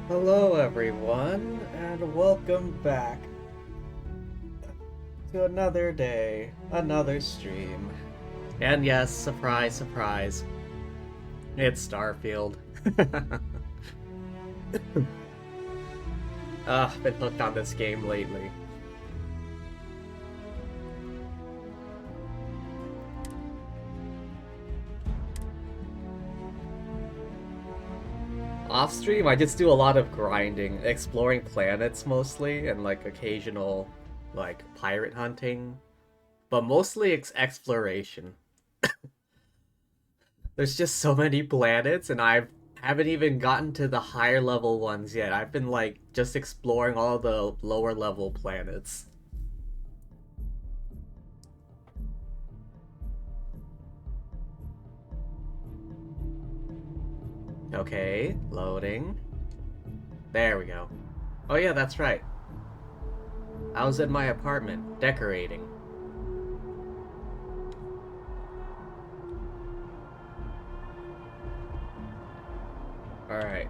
Hello, everyone, and welcome back to another day, another stream. And yes, surprise, surprise, it's Starfield. Been hooked on this game lately. Off stream, I just do a lot of grinding, exploring planets mostly, and like occasional, like, pirate hunting. But mostly it's exploration. There's just so many planets, and I haven't even gotten to the higher level ones yet. I've been like just exploring all the lower level planets. Okay, loading. There we go. Oh yeah, that's right. I was in my apartment, decorating. Alright.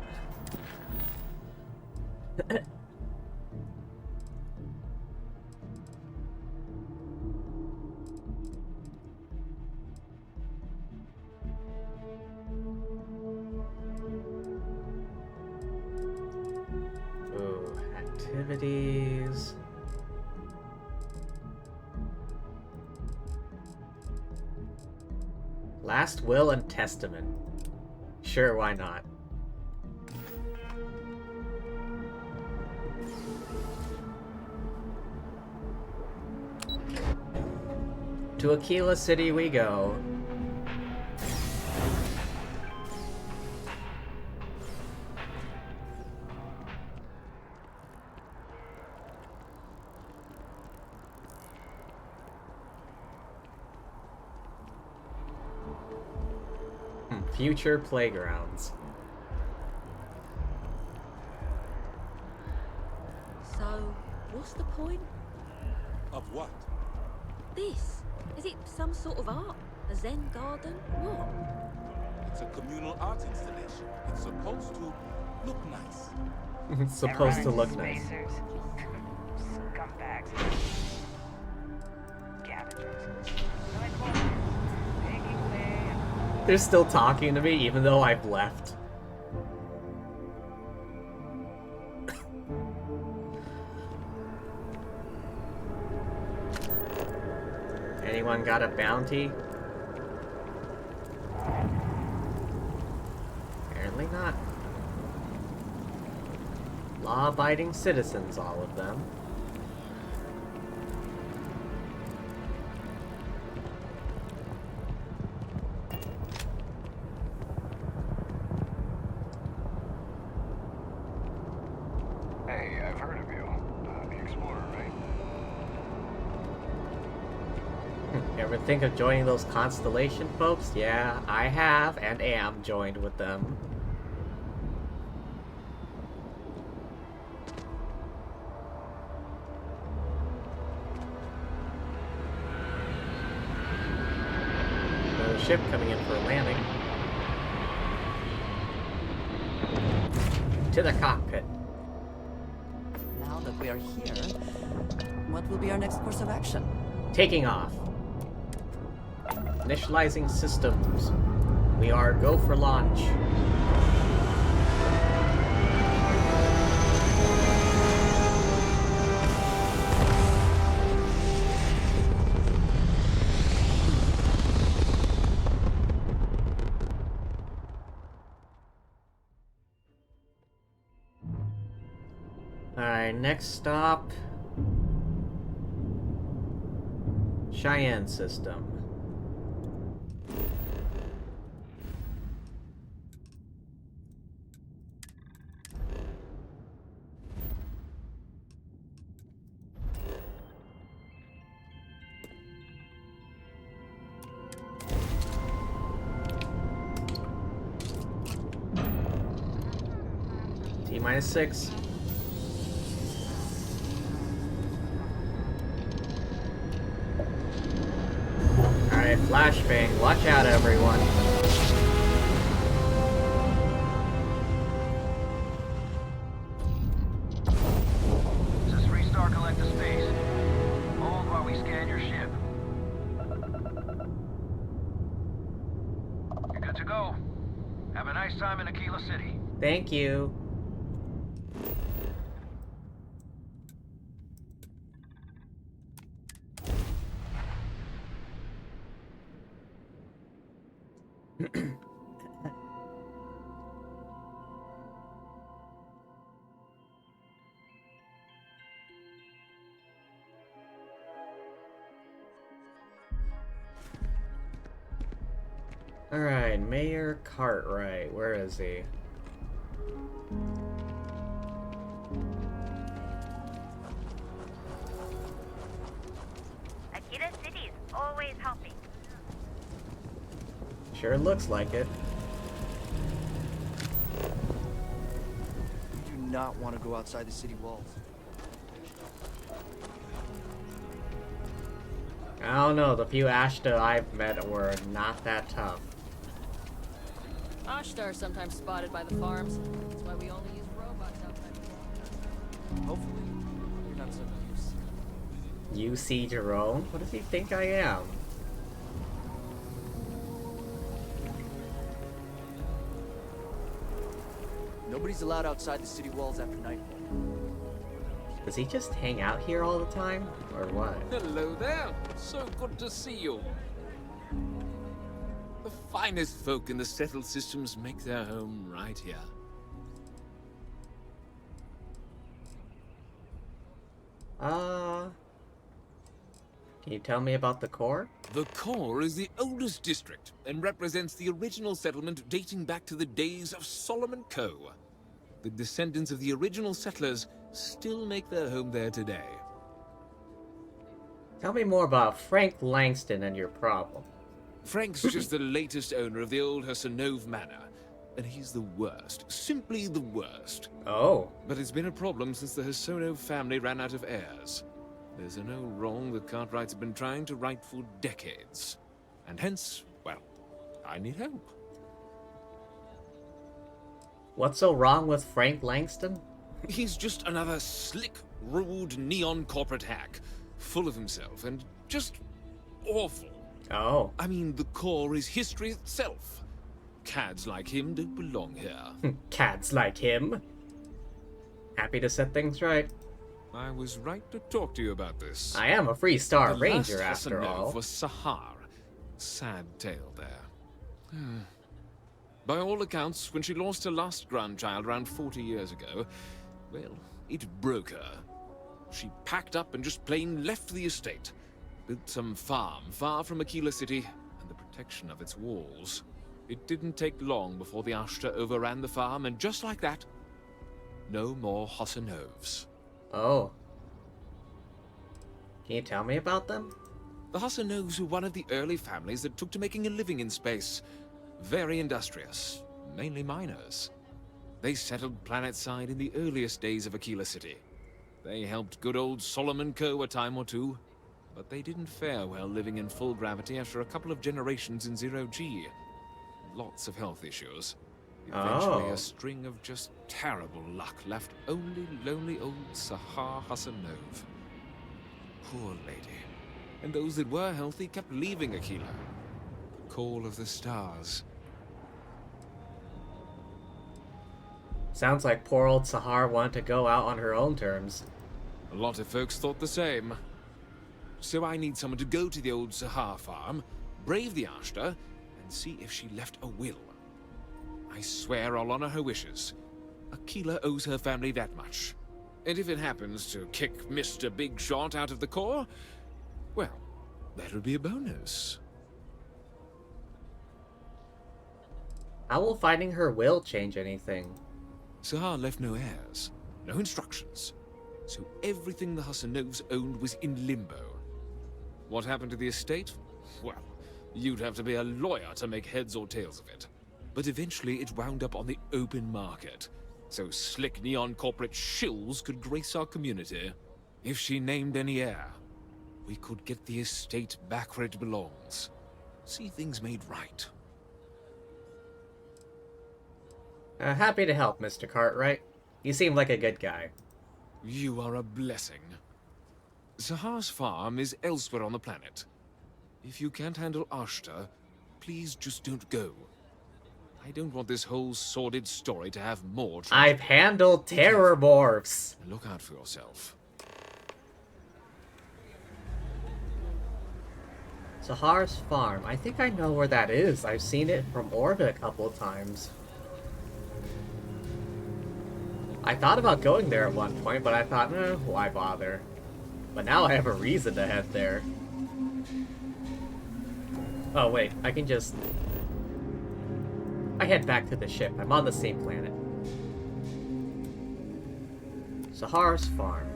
Ooh, activities. Last Will and Testament. Sure, why not? To Aquila City we go. Future playgrounds. So, what's the point? Of what? This? Is it some sort of art? A Zen garden? What? It's a communal art installation. It's supposed to look nice. It's supposed to look nice. Spacers. Scumbags. Scavengers. Making way. They're still talking to me even though I've left. Anyone got a bounty? Apparently not. Law-abiding citizens, all of them. Hey, I've heard of you. The Explorer, right? Ever think of joining those Constellation folks? Yeah, I have and am joined with them. Another ship coming in for a landing. To the cockpit. Now that we are here, what will be our next course of action? Taking off. Initializing systems. We are go for launch. Alright, next stop. Cheyenne system. T-6. Alright, flashbang. Watch out, everyone. your ship. You're good to go. Have a nice time in Aquila City. Thank you. Alright, Mayor Cartwright, where is he? Akira City is always hopping. Sure looks like it. You do not want to go outside the city walls. I don't know, the few Ashta I've met were not that tough. Ashtar are sometimes spotted by the farms. That's why we only use robots outside the walls. Hopefully, you're not some use. UC Jerome? What does he think I am? Nobody's allowed outside the city walls after nightfall. Does he just hang out here all the time? Or what? Hello there. So good to see you. The finest folk in the settled systems make their home right here. Can you tell me about the core? The core is the oldest district and represents the original settlement dating back to the days of Solomon Coe. The descendants of the original settlers still make their home there today. Tell me more about Frank Langston and your problem. Frank's just the latest owner of the old Hassanove Manor, and he's the worst, simply the worst. Oh. But it's been a problem since the Hassanove family ran out of heirs. There's no wrong that Cartwrights have been trying to right for decades. And hence, well, I need help. What's so wrong with Frank Langston? He's just another slick, rude, neon corporate hack, full of himself and just awful. Oh. I mean, the core is history itself. Cads like him don't belong here. Cats like him. Happy to set things right. I was right to talk to you about this. I am a Freestar The Ranger last after Hassanove all. was Sahar. Sad tale there. By all accounts, when she lost her last grandchild around 40 years ago, well, it broke her. She packed up and just plain left the estate. Built some farm far from Aquila City and the protection of its walls. It didn't take long before the Ashta overran the farm, and just like that, no more Hassanoves. Oh. Can you tell me about them? The Hassanoves were one of the early families that took to making a living in space. Very industrious, mainly miners. They settled planetside in the earliest days of Aquila City. They helped good old Solomon Coe a time or two, but they didn't fare well living in full gravity after a couple of generations in zero-G. Lots of health issues. Eventually, Oh. a string of just terrible luck left only lonely old Sahar Hassanove. Poor lady. And those that were healthy kept leaving Aquila. The call of the stars. Sounds like poor old Sahar wanted to go out on her own terms. A lot of folks thought the same. So I need someone to go to the old Sahar farm, brave the Ashta, and see if she left a will. I swear I'll honor her wishes. Aquila owes her family that much. And if it happens to kick Mr. Big Shot out of the core, well, that'll be a bonus. How will finding her will change anything? Sahar left no heirs, no instructions. So everything the Hassanoves owned was in limbo. What happened to the estate? Well, you'd have to be a lawyer to make heads or tails of it. But eventually it wound up on the open market, so slick neon corporate shills could grace our community. If she named any heir, we could get the estate back where it belongs. See things made right. Happy to help, Mr. Cartwright. You seem like a good guy. You are a blessing. Sahar's farm is elsewhere on the planet. If you can't handle Ashta, please just don't go. I don't want this whole sordid story to have more I've tragedy. handled Be terror careful morphs. and look out for yourself. Sahar's farm. I think I know where that is. I've seen it from orbit a couple of times. I thought about going there at one point, but I thought, why bother? But now I have a reason to head there. Oh wait, I can just... I head back to the ship. I'm on the same planet. Sahar's farm.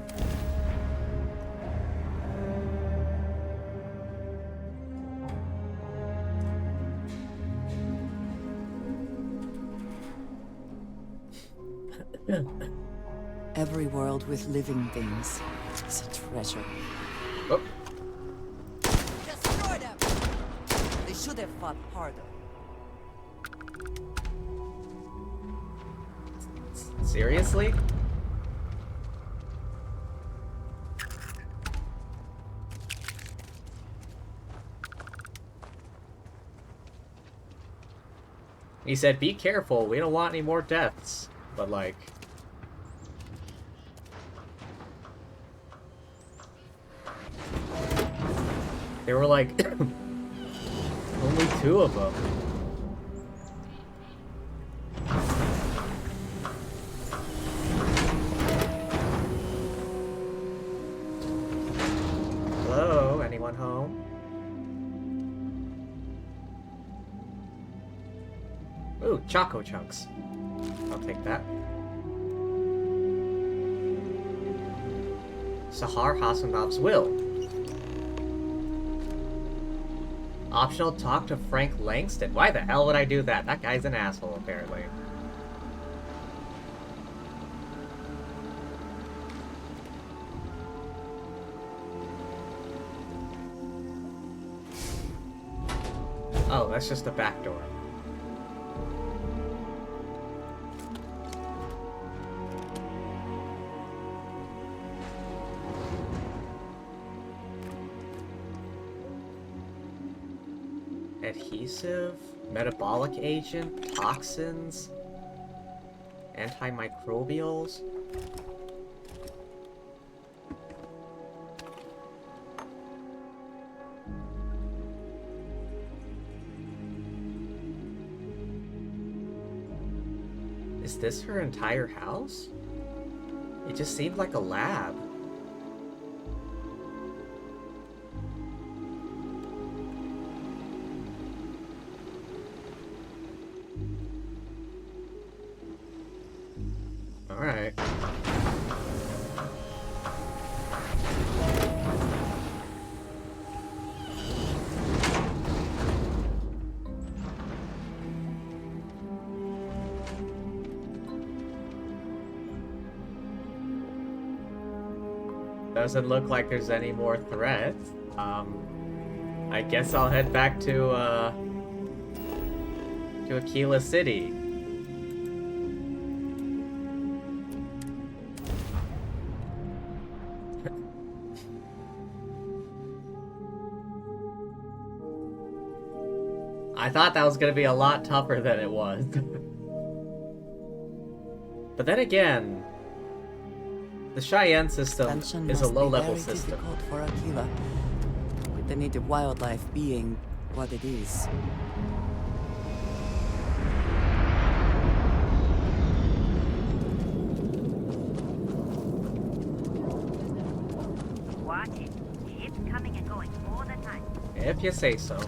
Every world with living things is a treasure. Oh, Destroy them! They should have fought harder. seriously? He said, be careful, we don't want any more deaths. But like... There were like... only 2 of them. Hello? Anyone home? Ooh, Choco Chunks. I'll take that. Sahar Hasanov's will. Optional talk to Frank Langston. Why the hell would I do that? That guy's an asshole, apparently. Oh, that's just a back door. Adhesive, metabolic agent, toxins, antimicrobials. Is this her entire house? It just seemed like a lab. Alright. Doesn't look like there's any more threats. I guess I'll head back to Aquila City. I thought that was gonna be a lot tougher than it was. But then again, the Cheyenne system Expansion is a must be low-level very system. difficult for Aquila, with the native wildlife being what it is. Watch it. Ships coming and going all the time. If you say so.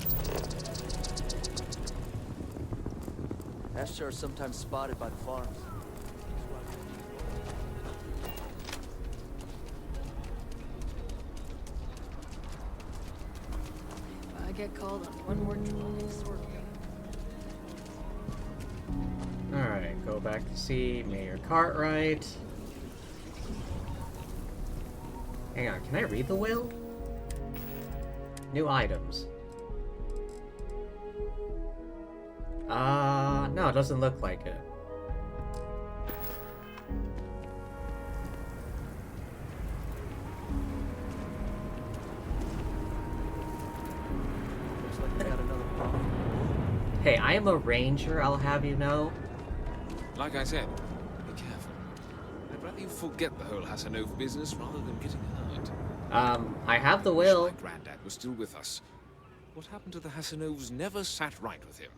Asher are sometimes spotted by the farms. If I get called on one more job, Alright, go back to see Mayor Cartwright. Hang on, can I read the will? New items. No, it doesn't look like it. Hey, I am a ranger, I'll have you know. Like I said, be careful. I'd rather you forget the whole Hasanov business rather than getting hurt. I have the I wish my will. granddad was still with us. What happened to the Hasanovs never sat right with him.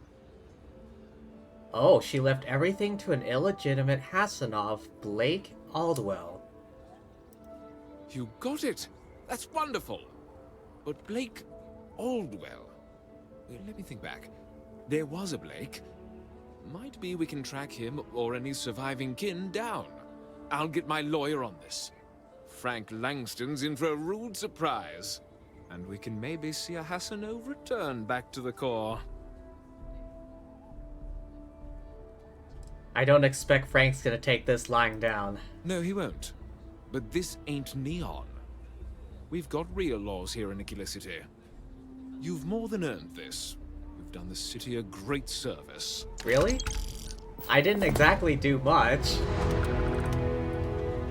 Oh, she left everything to an illegitimate Hasanov, Blake Aldwell. You got it! That's wonderful! But Blake Aldwell... Let me think back. There was a Blake. Might be we can track him or any surviving kin down. I'll get my lawyer on this. Frank Langston's in for a rude surprise. And we can maybe see a Hasanov return back to the core. I don't expect Frank's gonna take this lying down. No, he won't. But this ain't Neon. We've got real laws here in Aquila City. You've more than earned this. You've done the city a great service. Really? I didn't exactly do much.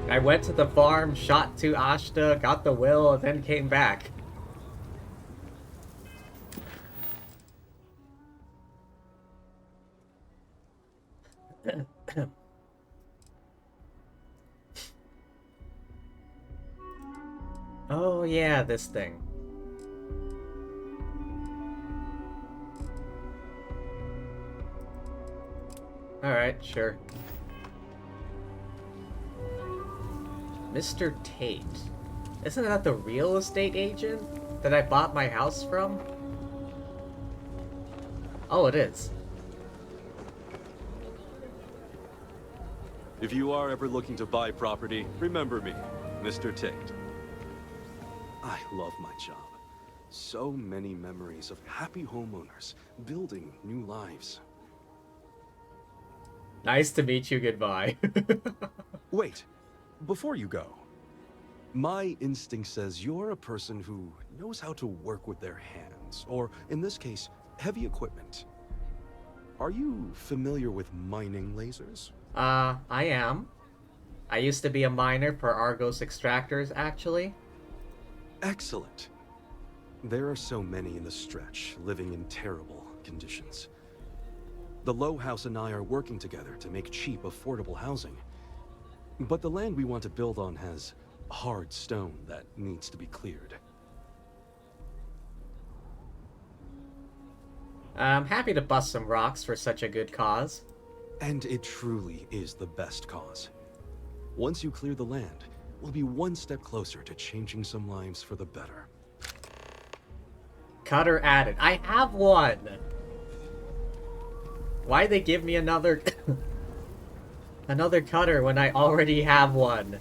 I went to the farm, shot 2 Ashta, got the will, and then came back. Oh yeah, this thing. Alright, sure. Mr. Tate. Isn't that the real estate agent that I bought my house from? Oh, it is. If you are ever looking to buy property, remember me, Mr. Tate. I love my job. So many memories of happy homeowners building new lives. Nice to meet you, goodbye. Wait, before you go, my instinct says you're a person who knows how to work with their hands, or in this case, heavy equipment. Are you familiar with mining lasers? I am. I used to be a miner for Argos Extractors, actually. Excellent. There are so many in the stretch, living in terrible conditions. The Low House and I are working together to make cheap, affordable housing. But the land we want to build on has hard stone that needs to be cleared. I'm happy to bust some rocks for such a good cause. And it truly is the best cause. Once you clear the land, we'll be one step closer to changing some lives for the better. Cutter added. I have one! Why'd they give me another... another cutter when I already have one?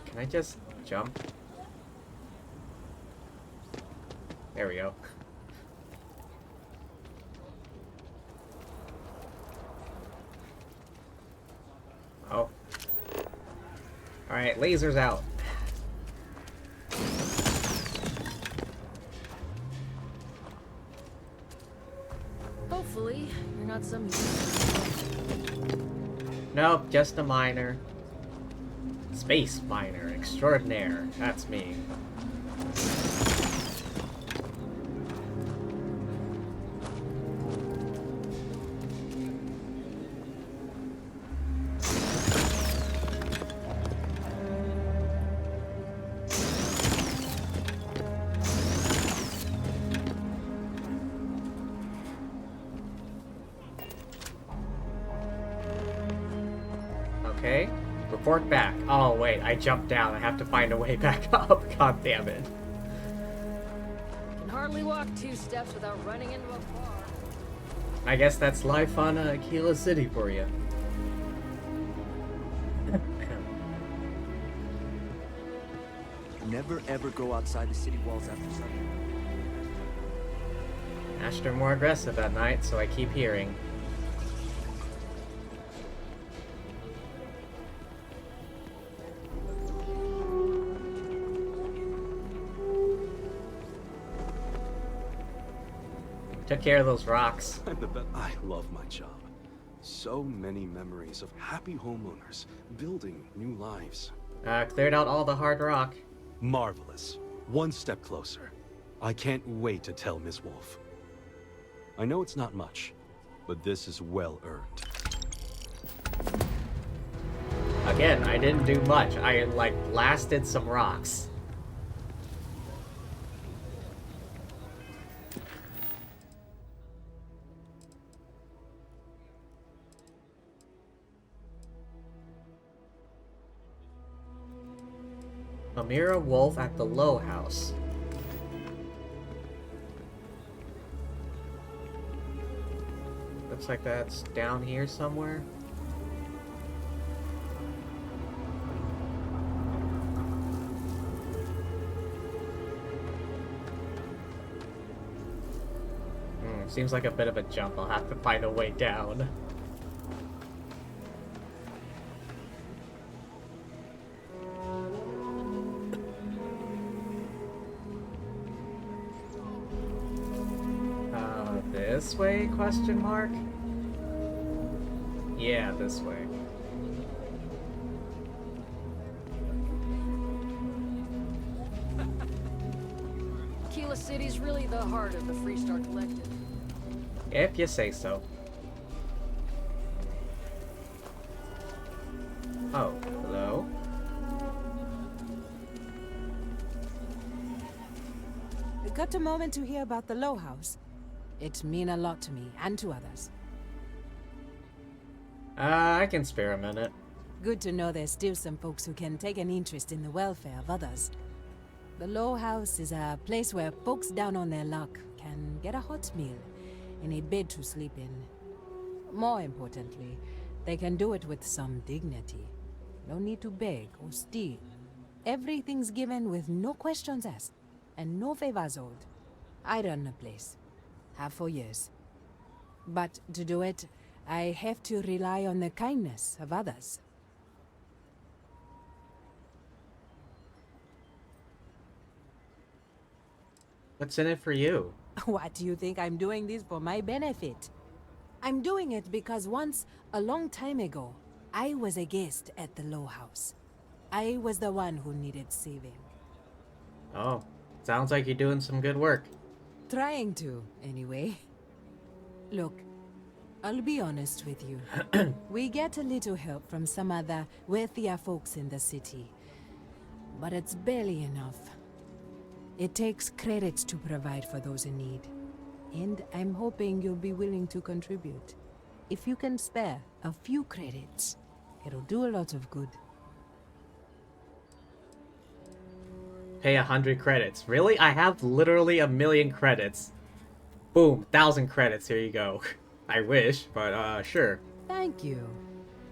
Can I just jump? There we go. Oh. Alright, lasers out. Hopefully, you're not some... Nope, just a miner. Space miner extraordinaire. That's me. Okay. Report back. Oh, wait, I jumped down. I have to find a way back up. God damn it. Can hardly walk 2 steps without running into a bar. I guess that's life on Aquila City for you. Never ever go outside the city walls after sunset. Ashton more aggressive at night, so I keep hearing. Took care of those rocks. I'm the best. I love my job. So many memories of happy homeowners building new lives. Cleared out all the hard rock. Marvelous. One step closer. I can't wait to tell Miss Wolf. I know it's not much, but this is well earned. Again, I didn't do much. I, like, blasted some rocks. Amira Wolf at the Low House. Looks like that's down here somewhere. Seems like a bit of a jump. I'll have to find a way down. This way, question mark? Yeah, this way. Keela City's really the heart of the Freestar Collective. If you say so. Oh, hello? Got a moment to hear about the Low House? It mean a lot to me, and to others. I can spare a minute. Good to know there's still some folks who can take an interest in the welfare of others. The Low House is a place where folks down on their luck can get a hot meal and a bed to sleep in. More importantly, they can do it with some dignity. No need to beg or steal. Everything's given with no questions asked, and no favors owed. I run the place. Have for years. But to do it, I have to rely on the kindness of others. What's in it for you? What do you think I'm doing this for my benefit? I'm doing it because once, a long time ago, I was a guest at the Low House. I was the one who needed saving. Oh, sounds like you're doing some good work. Trying to, anyway. Look, I'll be honest with you. We get a little help from some other wealthier folks in the city. But it's barely enough. It takes credits to provide for those in need. And I'm hoping you'll be willing to contribute. If you can spare a few credits, it'll do a lot of good. Pay 100 credits. Really? I have literally 1,000,000 credits. Boom, 1,000 credits, here you go. I wish, but sure. Thank you.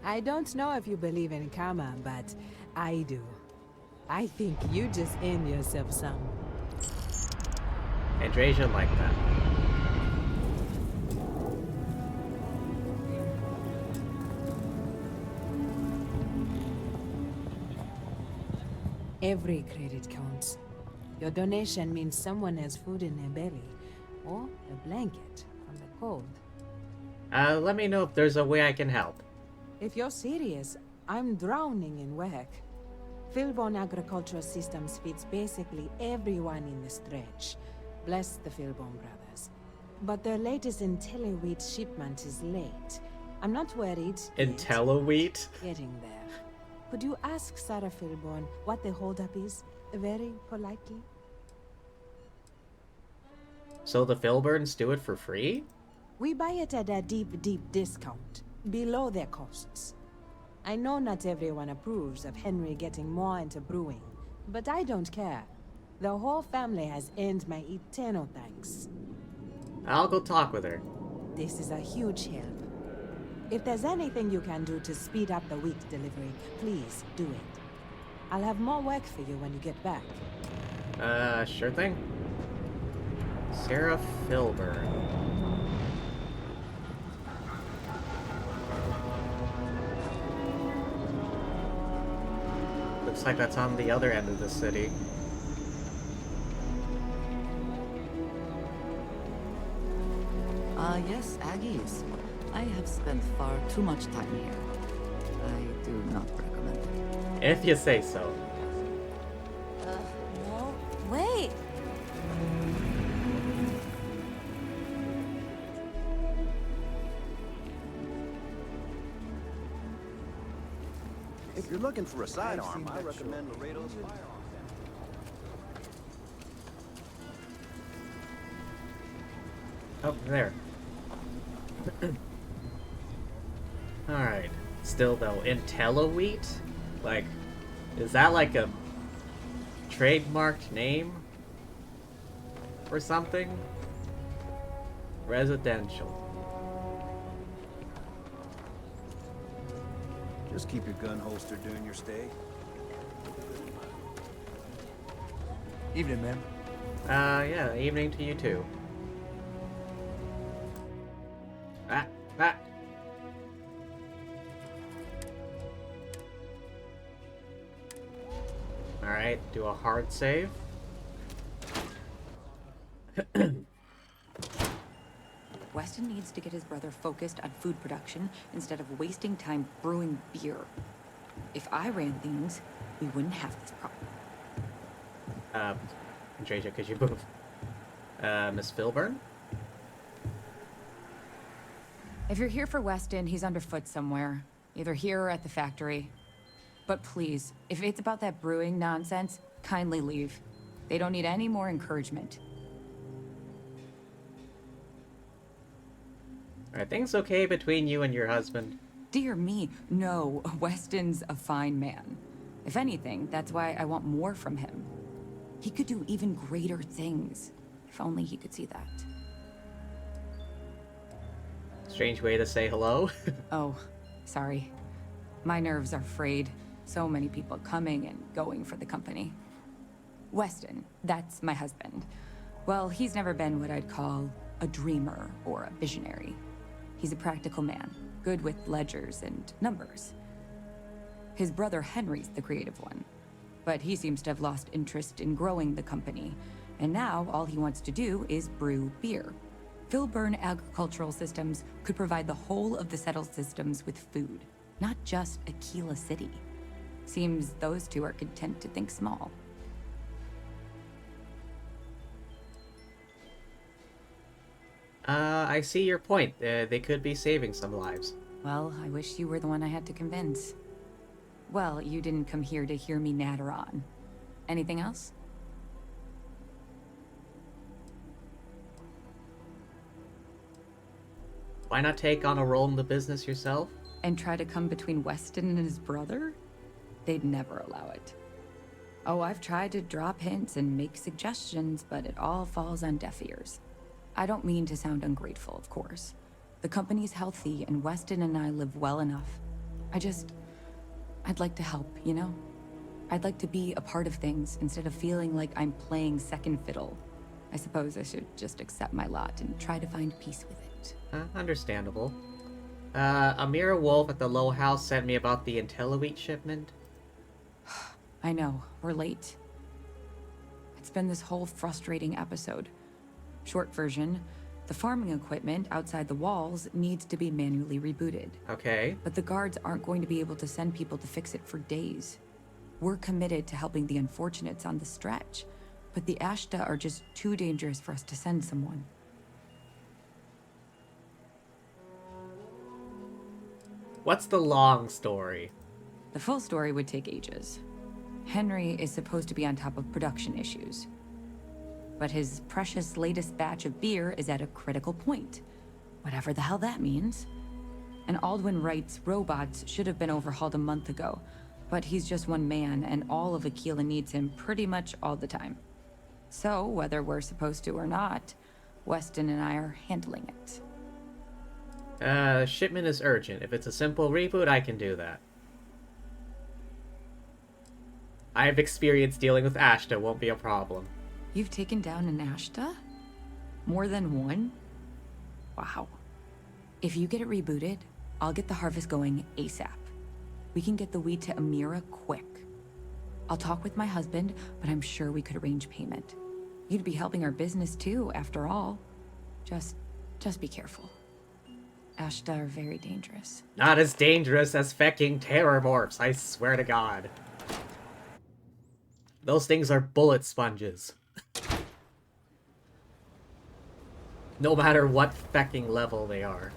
I don't know if you believe in karma, but I do. I think you just earned yourself some. Andrasia like that. Every credit counts. Your donation means someone has food in their belly, or a blanket from the cold. Let me know if there's a way I can help. If you're serious, I'm drowning in work. Philbone Agricultural Systems feeds basically everyone in the stretch. Bless the Philbone brothers. But their latest IntelliWheat shipment is late. I'm not worried. IntelliWheat? Getting there. Could you ask Sarah Philbone what the holdup is? Very politely. So the Philburns do it for free? We buy it at a deep, deep discount, below their costs. I know not everyone approves of Henry getting more into brewing, but I don't care. The whole family has earned my eternal thanks. I'll go talk with her. This is a huge help. If there's anything you can do to speed up the wheat delivery, please do it. I'll have more work for you when you get back. Sure thing. Sarah Philburn. Looks like that's on the other end of the city. Yes, Aggies. I have spent far too much time here. I do not recommend it. If you say so. No. Wait. If you're looking for a sidearm, I recommend Laredo's firearm. Oh, there. Alright. Still though, IntelliWheat? Like, is that like a trademarked name? Or something? Residential. Just keep your gun holstered during your stay. Evening, ma'am. Yeah, evening to you too. Ah, ah. Alright, do a hard save. Weston needs to get his brother focused on food production instead of wasting time brewing beer. If I ran things, we wouldn't have this problem. JJ, could you move? Miss Filburn? If you're here for Weston, he's underfoot somewhere. Either here or at the factory. But please, if it's about that brewing nonsense, kindly leave. They don't need any more encouragement. Are things okay between you and your husband? Dear me, no. Weston's a fine man. If anything, that's why I want more from him. He could do even greater things. If only he could see that. Strange way to say hello. Oh, sorry. My nerves are frayed. So many people coming and going for the company. Weston, that's my husband. Well, he's never been what I'd call a dreamer or a visionary. He's a practical man, good with ledgers and numbers. His brother Henry's the creative one, but he seems to have lost interest in growing the company, and now all he wants to do is brew beer. Filburn Agricultural Systems could provide the whole of the settled systems with food, not just Aquila City. Seems those two are content to think small. I see your point. They could be saving some lives. Well, I wish you were the one I had to convince. Well, you didn't come here to hear me natter on. Anything else? Why not take on a role in the business yourself? And try to come between Weston and his brother? They'd never allow it. Oh, I've tried to drop hints and make suggestions, but it all falls on deaf ears. I don't mean to sound ungrateful, of course. The company's healthy, and Weston and I live well enough. I'd like to help, you know? I'd like to be a part of things instead of feeling like I'm playing second fiddle. I suppose I should just accept my lot and try to find peace with it. Understandable. Amira Wolf at the Low House sent me about the IntelliWheat shipment. I know, we're late. It's been this whole frustrating episode. Short version, the farming equipment outside the walls needs to be manually rebooted. Okay. But the guards aren't going to be able to send people to fix it for days. We're committed to helping the unfortunates on the stretch, but the Ashta are just too dangerous for us to send someone. What's the long story? The full story would take ages. Henry is supposed to be on top of production issues. But his precious latest batch of beer is at a critical point. Whatever the hell that means. And Aldwin Wright's robots should have been overhauled a month ago, but he's just one man and all of Aquila needs him pretty much all the time. So, whether we're supposed to or not, Weston and I are handling it. Shipment is urgent. If it's a simple reboot, I can do that. I have experience dealing with Ashta, won't be a problem. You've taken down an Ashta? More than one? Wow. If you get it rebooted, I'll get the harvest going ASAP. We can get the wheat to Amira quick. I'll talk with my husband, but I'm sure we could arrange payment. You'd be helping our business too, after all. Just be careful. Ashta are very dangerous. Not as dangerous as fecking terrormorphs, I swear to God. Those things are bullet sponges. No matter what fecking level they are.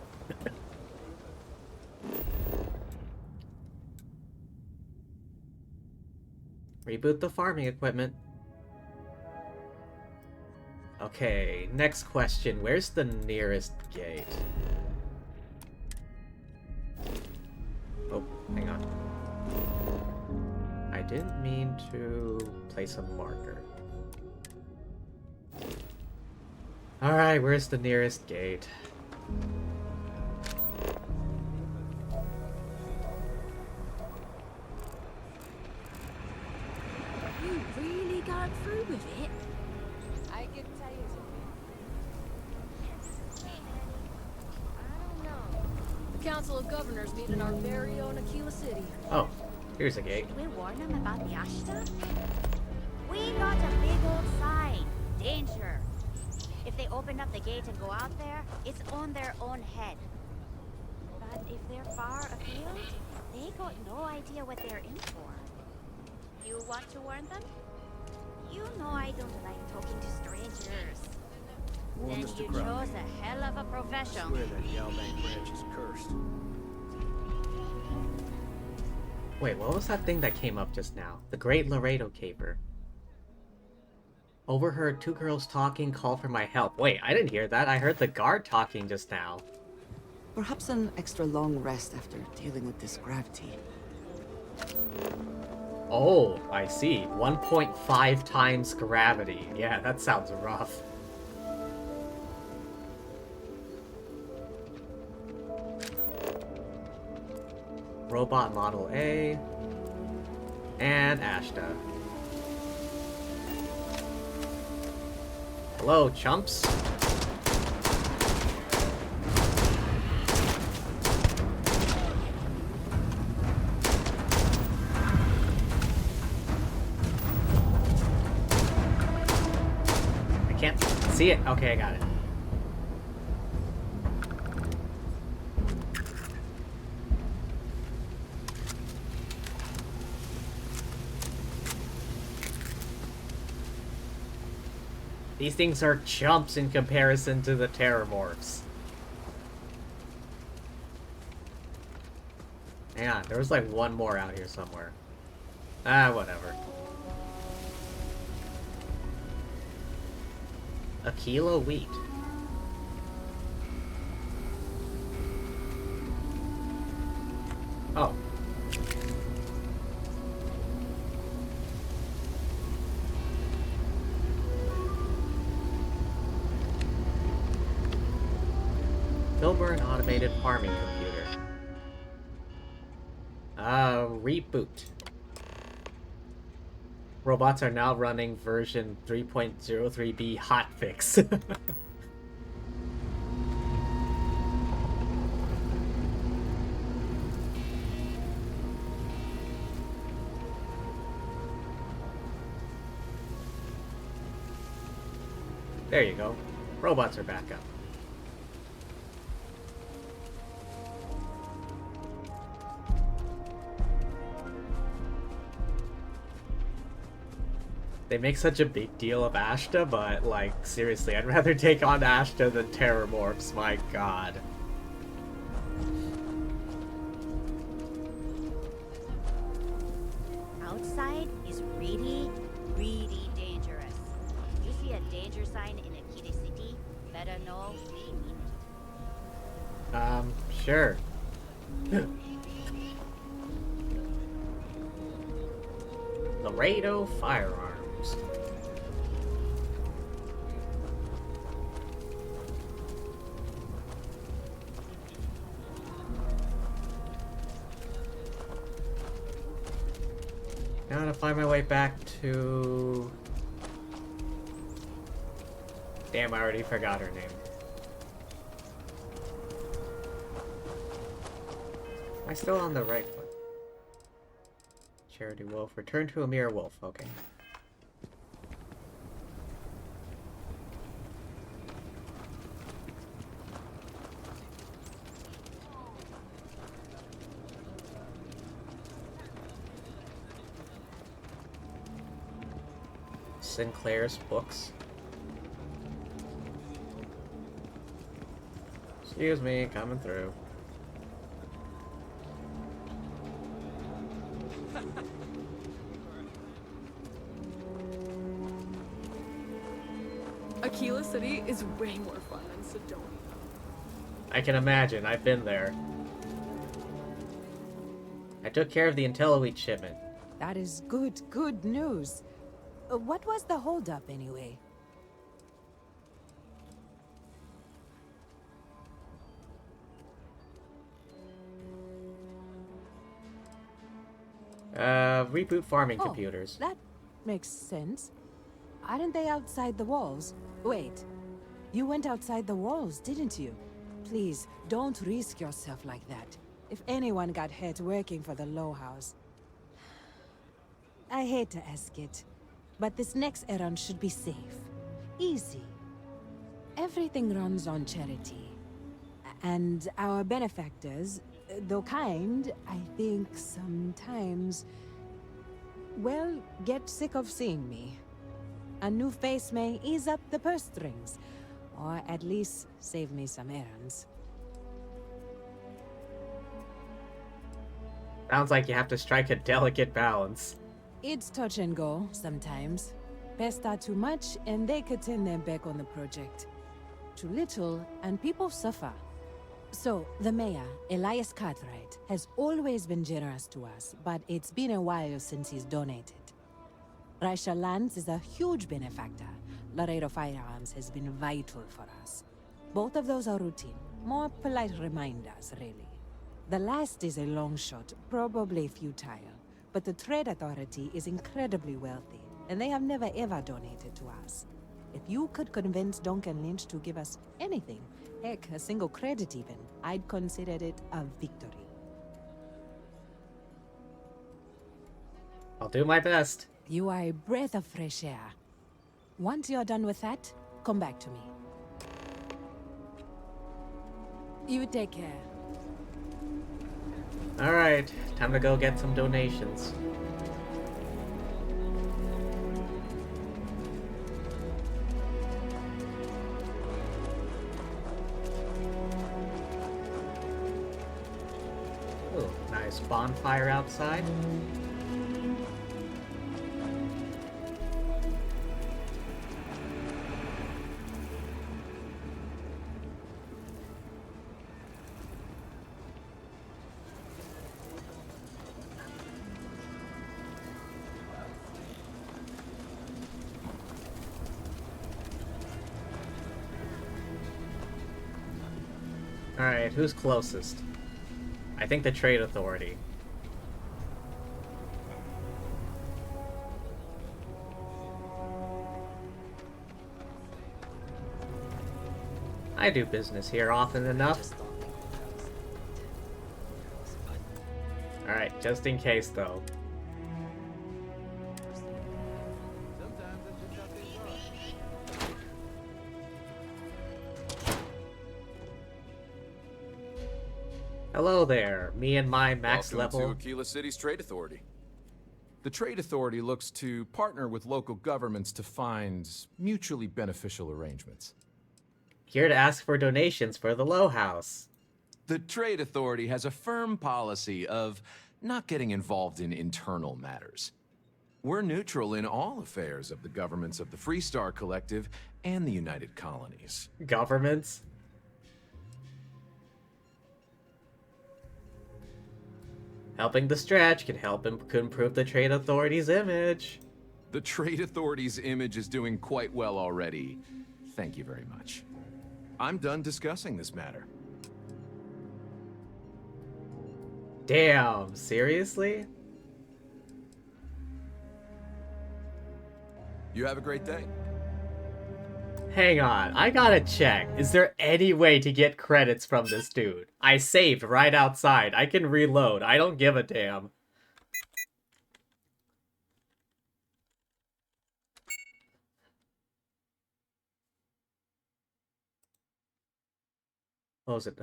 Reboot the farming equipment. Okay, next question. Where's the nearest gate? Oh, hang on. I didn't mean to place a marker. Alright, where's the nearest gate? You really got through with it? I can tell you something. I don't know. The Council of Governors meet in our very own Aquila City. Oh, here's a gate. Should we warn them about the Ashta? We got a big old sign. Danger. If they open up the gate and go out there, it's on their own head. But if they're far afield, they got no idea what they're in for. You want to warn them? You know I don't like talking to strangers. Warn Then Mr. you Crowley. chose a hell of a I profession. swear that Yalbang branch is cursed. Wait, what was that thing that came up just now? The Great Laredo Caper. Overheard two girls talking, call for my help. Wait, I didn't hear that. I heard the guard talking just now. Perhaps an extra long rest after dealing with this gravity. Oh, I see. 1.5 times gravity. Yeah, that sounds rough. Robot Model A. And Ashta. Hello, chumps. I can't see it. Okay, I got it. These things are chumps in comparison to the terrormorphs. Hang on, there was like one more out here somewhere. Ah, whatever. A kilo wheat. Oh. Filburn automated farming computer. Reboot. Robots are now running version 3.03b hotfix. There you go. Robots are back up. They make such a big deal of Ashta, but, like, seriously, I'd rather take on Ashta than Terrormorphs, my god. Outside is really, really dangerous. You see a danger sign in Akita City, better know we mean it. Sure. Laredo Firearms. Now I'm gonna find my way back to... Damn, I already forgot her name. Am I still on the right foot? Charity Wolf. Return to a mere wolf. Okay. Sinclair's books. Excuse me, coming through. Aquila City is way more fun than Sidonia. I can imagine, I've been there. I took care of the IntelliWheat shipment. That is good news. What was the holdup anyway? Reboot farming computers. That makes sense. Aren't they outside the walls? Wait, you went outside the walls, didn't you? Please, don't risk yourself like that. If anyone got hurt working for the Low House. I hate to ask it, but this next errand should be safe. Easy. Everything runs on charity. And our benefactors, though kind, I think sometimes, well, get sick of seeing me. A new face may ease up the purse strings, or at least save me some errands. Sounds like you have to strike a delicate balance. It's touch and go, sometimes. Pester too much, and they could turn their back on the project. Too little, and people suffer. So, the mayor, Elias Cartwright, has always been generous to us, but it's been a while since he's donated. Raisha Lands is a huge benefactor. Laredo Firearms has been vital for us. Both of those are routine, more polite reminders, really. The last is a long shot, probably futile, but the Trade Authority is incredibly wealthy, and they have never ever donated to us. If you could convince Duncan Lynch to give us anything, heck, a single credit even, I'd consider it a victory. I'll do my best. You are a breath of fresh air. Once you're done with that, come back to me. You take care. Alright, time to go get some donations. Ooh, nice bonfire outside. Alright, who's closest? I think the Trade Authority. I do business here often enough. Alright, just in case though. Hello there, me and my max Welcome level. to Aquila City's Trade Authority. The Trade Authority looks to partner with local governments to find mutually beneficial arrangements. Here to ask for donations for the Low House. The Trade Authority has a firm policy of not getting involved in internal matters. We're neutral in all affairs of the governments of the Freestar Collective and the United Colonies. Governments? Helping the stretch can help improve the Trade Authority's image. The Trade Authority's image is doing quite well already. Thank you very much. I'm done discussing this matter. Damn, seriously? You have a great day. Hang on, I gotta check. Is there any way to get credits from this dude? I saved right outside. I can reload. I don't give a damn. What was it?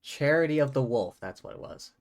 Charity of the Wolf. That's what it was.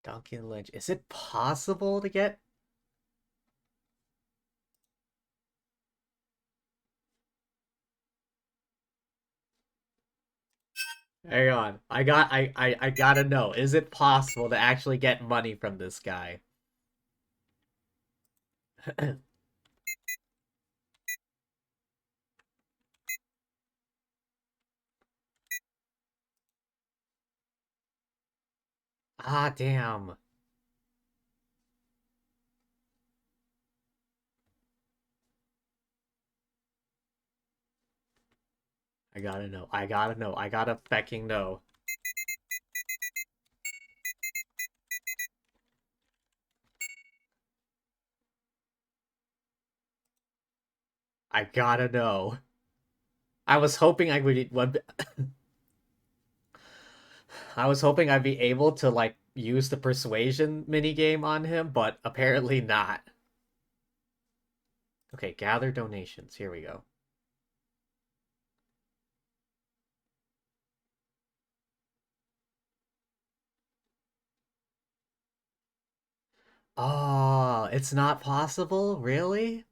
Duncan Lynch. Is it possible to get... Hang on. I gotta know. Is it possible to actually get money from this guy? Ah, damn. I gotta know. I gotta know. I gotta fecking know. I gotta know. I was hoping I would I was hoping I'd be able to like use the persuasion minigame on him, but apparently not. Okay, gather donations. Here we go. Oh, it's not possible? Really?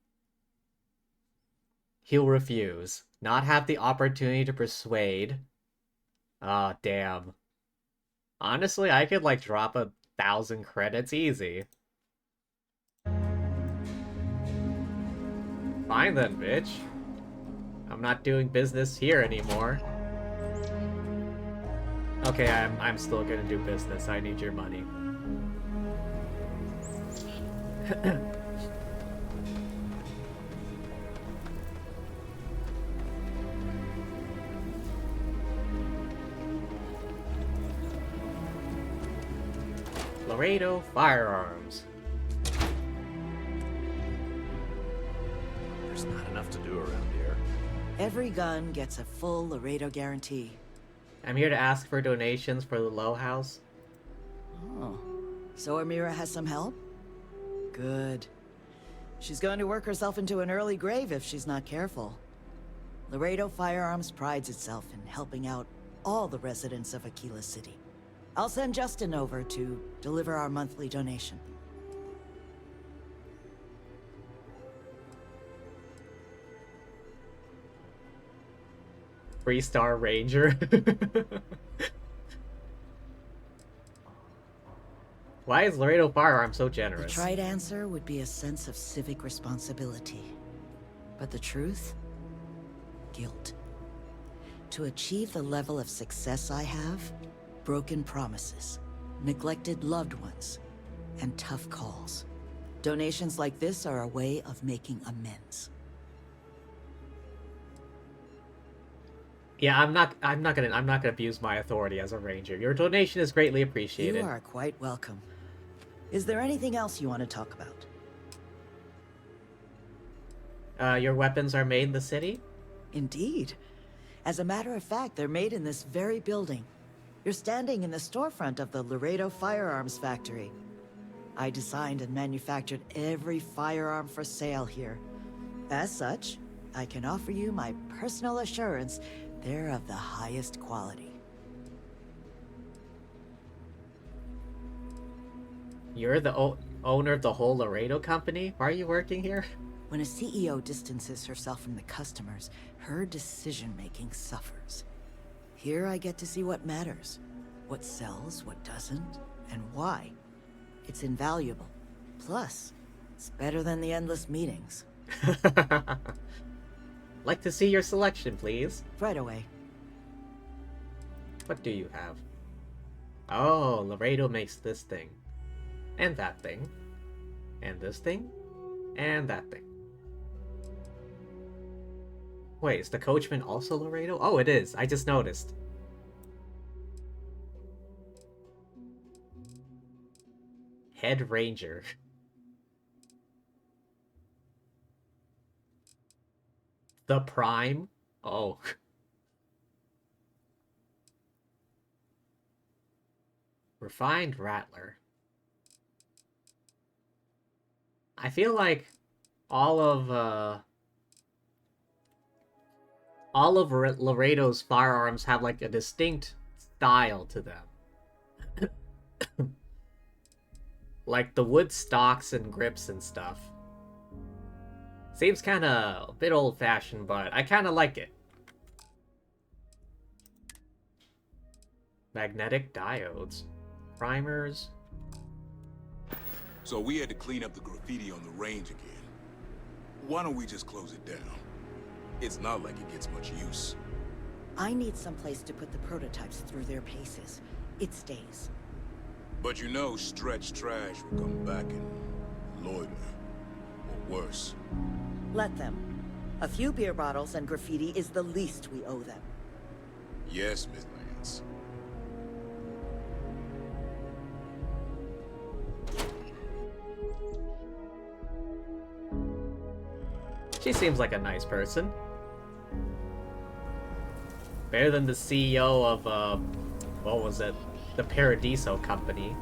He'll refuse. Not have the opportunity to persuade. Ah, damn. Honestly, I could like drop 1,000 credits easy. Fine then, bitch. I'm not doing business here anymore. Okay, I'm still gonna do business. I need your money. Laredo Firearms. There's not enough to do around here. Every gun gets a full Laredo guarantee. I'm here to ask for donations for the Low House. Oh, so Amira has some help? Good. She's going to work herself into an early grave if she's not careful. Laredo Firearms prides itself in helping out all the residents of Aquila City. I'll send Justin over to deliver our monthly donation. Three-star Ranger. Why is Laredo Firearms so The generous? tried answer would be a sense of civic responsibility. But the truth? Guilt. To achieve the level of success I have, broken promises, neglected loved ones, and tough calls. Donations like this are a way of making amends. Yeah, I'm not gonna abuse my authority as a ranger. Your donation is greatly appreciated. You are quite welcome. Is there anything else you want to talk about? Your weapons are made in the city? Indeed. As a matter of fact, they're made in this very building. You're standing in the storefront of the Laredo Firearms Factory. I designed and manufactured every firearm for sale here. As such, I can offer you my personal assurance they're of the highest quality. You're the owner of the whole Laredo company? Why are you working here? When a CEO distances herself from the customers, her decision-making suffers. Here I get to see what matters, what sells, what doesn't, and why. It's invaluable. Plus, it's better than the endless meetings. Like to see your selection, please. Right away. What do you have? Oh, Laredo makes this thing. And that thing. And this thing. And that thing. Wait, is the Coachman also Laredo? Oh, it is. I just noticed. Head Ranger. The Prime? Oh. Refined Rattler. I feel like all of Laredo's firearms have like a distinct style to them. like the wood stocks and grips and stuff. Seems kind of a bit old-fashioned, but I kind of like it. Magnetic diodes. Primers. So we had to clean up the graffiti on the range again. Why don't we just close it down? It's not like it gets much use. I need someplace to put the prototypes through their paces. It stays. But you know Stretch Trash will come back and loiter. Or worse. Let them. A few beer bottles and graffiti is the least we owe them. Yes, Miss Lance. She seems like a nice person. Better than the CEO of, what was it? The Paradiso Company.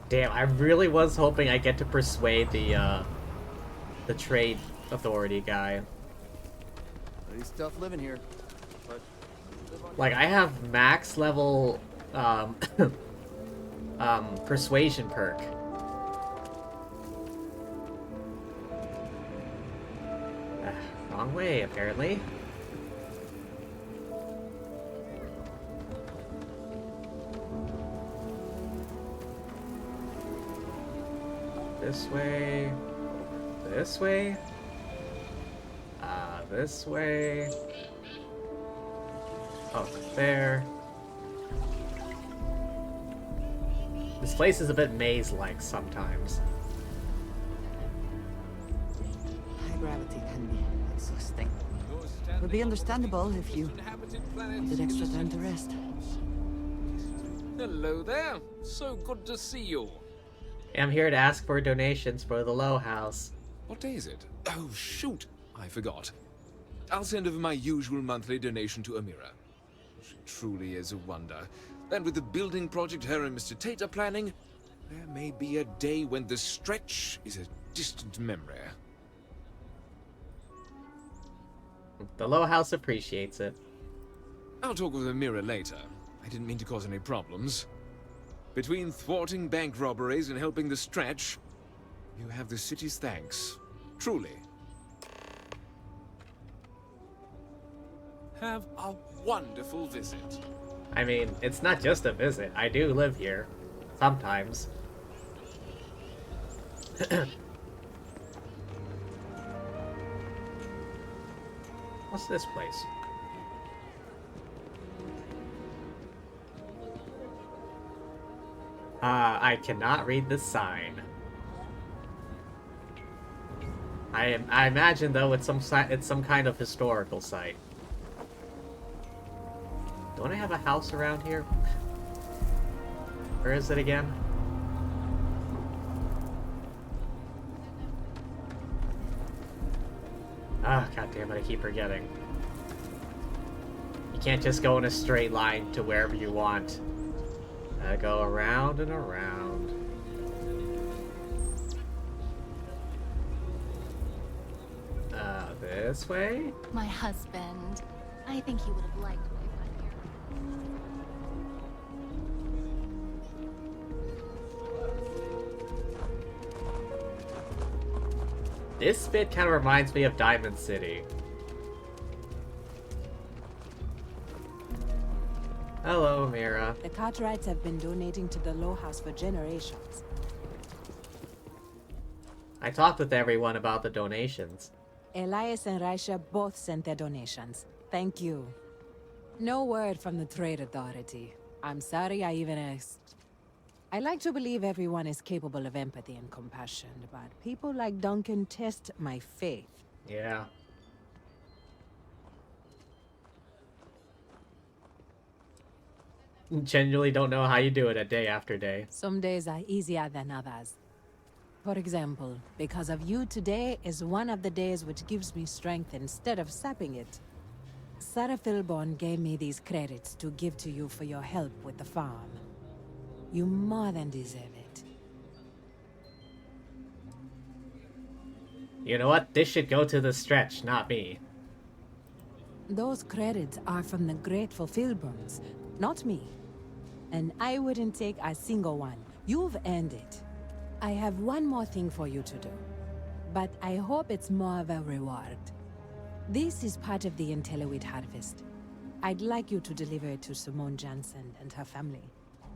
Damn, I really was hoping I get to persuade the trade authority guy. Pretty tough living here, but Like, I have max level, persuasion perk. Wrong way, apparently. This way. This way. This way. Oh, there. This place is a bit maze-like sometimes. High gravity can be exhausting. Would be understandable if you needed extra time to rest. Hello there. So good to see you. I'm here to ask for donations for the Low House. What day is it? Oh, shoot. I forgot. I'll send over my usual monthly donation to Amira. She truly is a wonder. And with the building project her and Mr. Tate are planning, there may be a day when the stretch is a distant memory. The Low House appreciates it. I'll talk with Amira later. I didn't mean to cause any problems. Between thwarting bank robberies and helping the stretch, you have the city's thanks. Truly. Have a wonderful visit. I mean, it's not just a visit. I do live here. Sometimes. What's this place? I cannot read this sign. I imagine though it's some kind of historical site. Don't I have a house around here? Where is it again? Ah, goddammit, I keep forgetting. You can't just go in a straight line to wherever you want. Go around and around. This way? My husband. I think he would have liked my fun here. This bit kind of reminds me of Diamond City. Hello, Mira. The Cartwrights have been donating to the Low House for generations. I talked with everyone about the donations. Elias and Raisha both sent their donations. Thank you. No word from the Trade Authority. I'm sorry I even asked. I like to believe everyone is capable of empathy and compassion, but people like Duncan test my faith. Yeah. Genuinely don't know how you do it a day after day. Some days are easier than others. For example, because of you today is one of the days which gives me strength instead of sapping it. Sarah Philborn gave me these credits to give to you for your help with the farm. You more than deserve it. You know what? This should go to the stretch, not me. Those credits are from the grateful Filburns, not me. And I wouldn't take a single one. You've earned it. I have one more thing for you to do. But I hope it's more of a reward. This is part of the Intellowit harvest. I'd like you to deliver it to Simone Jansen and her family.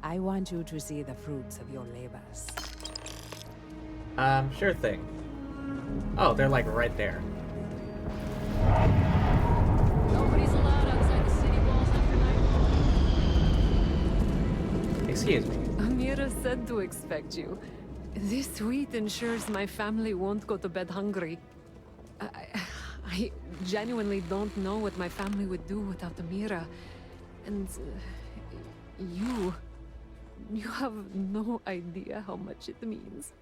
I want you to see the fruits of your labors. Sure thing. Oh, they're like right there. Nobody's allowed outside the city walls after nightfall. Excuse me. Amira said to expect you. This wheat ensures my family won't go to bed hungry. I genuinely don't know what my family would do without Amira. And you have no idea how much it means.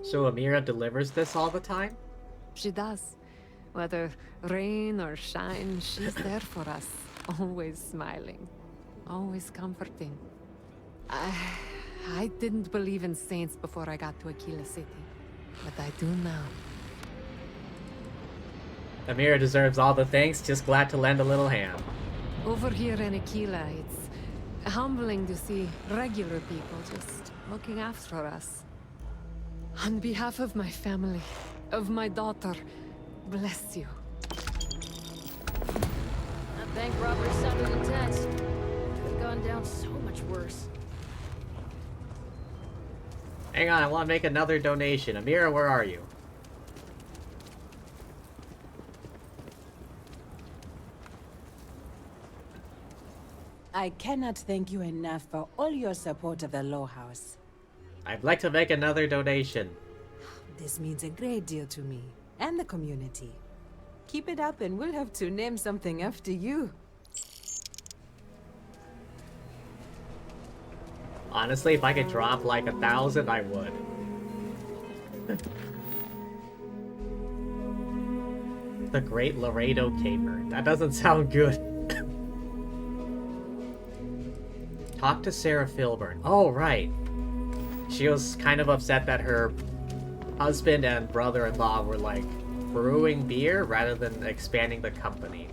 So Amira delivers this all the time? She does. Whether rain or shine, she's there for us. Always smiling. Always comforting. I didn't believe in saints before I got to Aquila City. But I do now. Amira deserves all the thanks, just glad to lend a little hand. Over here in Aquila, it's humbling to see regular people just looking after us. On behalf of my family, of my daughter, bless you. That bank robbery sounded intense. Could have gone down so much worse. Hang on, I want to make another donation. Amira, where are you? I cannot thank you enough for all your support of the Law House. I'd like to make another donation. This means a great deal to me, and the community. Keep it up and we'll have to name something after you. Honestly, if I could drop like 1,000, I would. The Great Laredo Caper. That doesn't sound good. Talk to Sarah Filburn. Oh, right. She was kind of upset that her husband and brother-in-law were like brewing beer rather than expanding the company.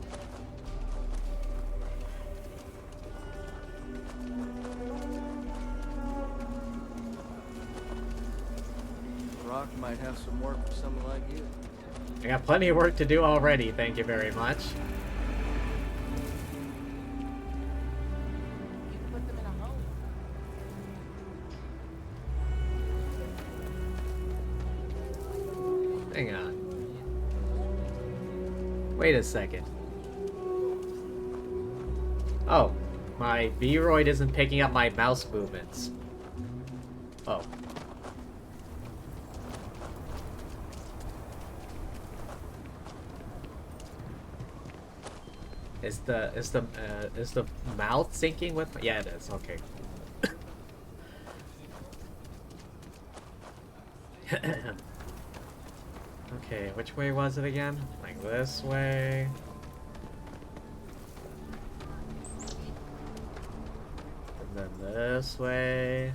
Rock might have some work for someone like you. I got plenty of work to do already, thank you very much. Hang on. Wait a second. Oh, my V-Roid isn't picking up my mouse movements. Oh. Is the mouth syncing with my... Yeah, it is. Okay. Okay, which way was it again? Like this way. And then this way.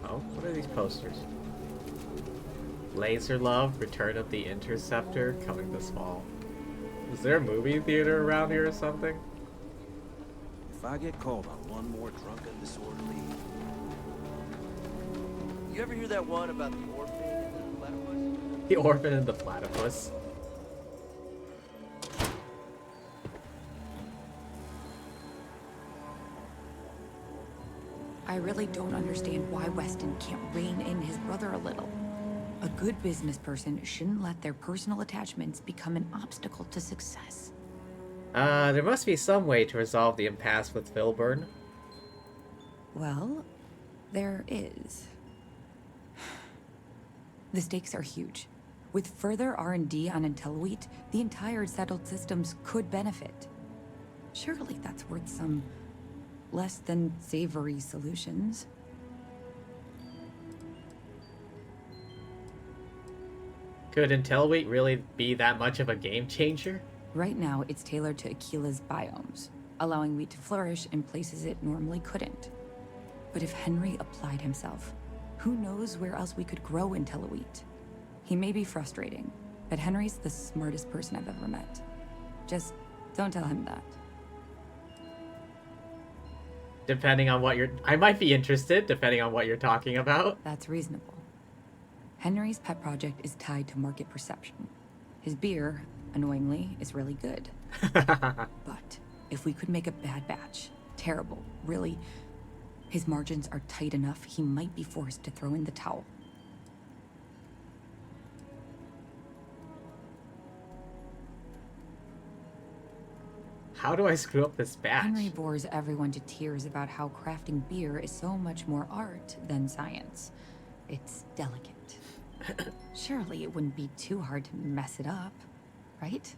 Oh, what are these posters? Laser Love, Return of the Interceptor, coming this fall. Is there a movie theater around here or something? If I get called on one more drunken disorderly... You ever hear that one about the orphan and the platypus? The orphan and the platypus. I really don't understand why Weston can't rein in his brother a little. A good business person shouldn't let their personal attachments become an obstacle to success. There must be some way to resolve the impasse with Filburn. Well, there is. The stakes are huge. With further R&D on Intellowit, the entire settled systems could benefit. Surely that's worth some less than savory solutions. Could Intellowit really be that much of a game changer? Right now, it's tailored to Aquila's biomes, allowing wheat to flourish in places it normally couldn't. But if Henry applied himself, Who knows where else we could grow until wheat? He may be frustrating, but Henry's the smartest person I've ever met. Just don't tell him that. Depending on what I might be interested, depending on what you're talking about. That's reasonable. Henry's pet project is tied to market perception. His beer, annoyingly, is really good. But if we could make a bad batch, terrible, really, his margins are tight enough he might be forced to throw in the towel. How do I screw up this batch? Henry bores everyone to tears about how crafting beer is so much more art than science. It's delicate. Surely it wouldn't be too hard to mess it up, right?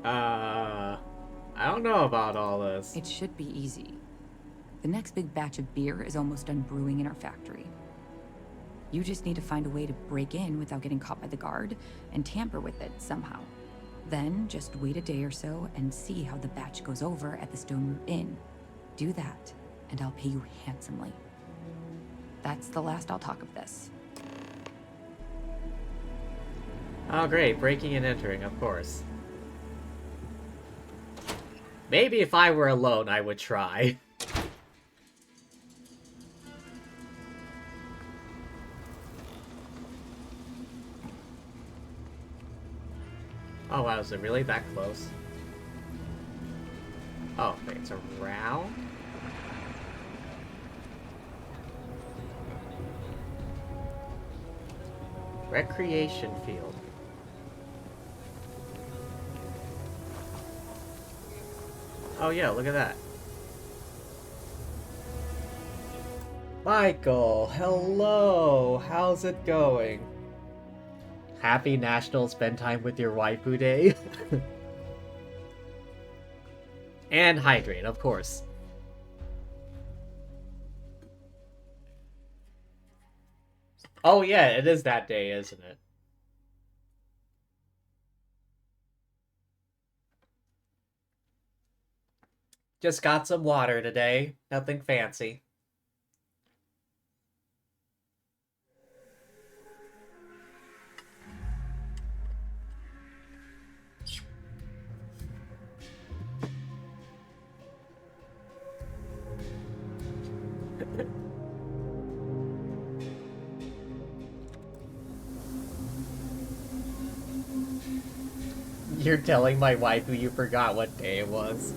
I don't know about all this. It should be easy. The next big batch of beer is almost done brewing in our factory. You just need to find a way to break in without getting caught by the guard and tamper with it somehow. Then just wait a day or so and see how the batch goes over at the Stone Root Inn. Do that, and I'll pay you handsomely. That's the last I'll talk of this. Oh great, breaking and entering, of course. Maybe if I were alone, I would try. Oh wow, is it really that close? Oh, wait, it's around? Recreation field. Oh yeah, look at that. Michael, hello! How's it going? Happy National Spend Time with Your Waifu Day. And hydrate, of course. Oh yeah, it is that day, isn't it? Just got some water today. Nothing fancy. You're telling my waifu you forgot what day it was.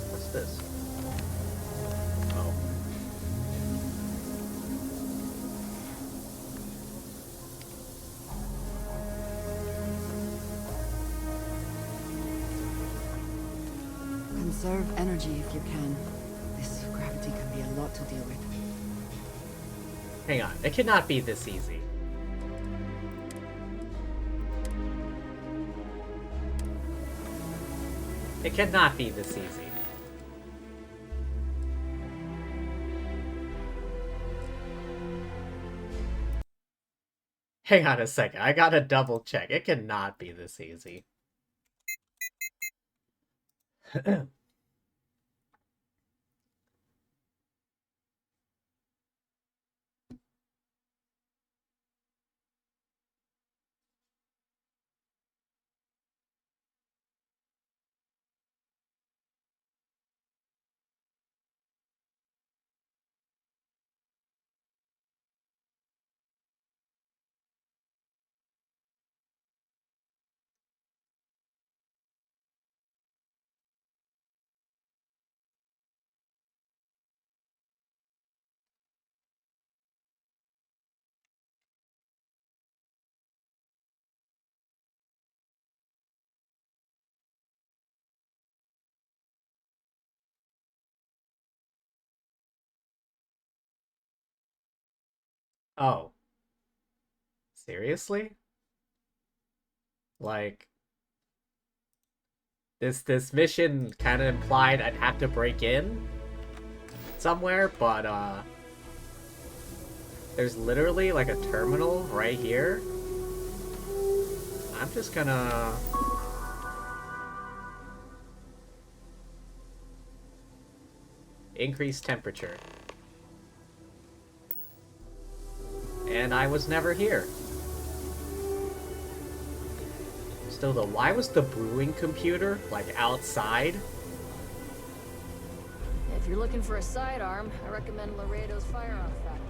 What's this? Oh. Conserve energy if you can. This gravity can be a lot to deal with. Hang on, it cannot be this easy. It cannot be this easy. Hang on a second, I gotta double check. It cannot be this easy. Oh. Seriously? Like, this mission kind of implied I'd have to break in somewhere, but There's literally like a terminal right here. I'm just gonna... increase temperature. And I was never here. Still though, why was the brewing computer, like, outside? If you're looking for a sidearm, I recommend Laredo's firearm factory.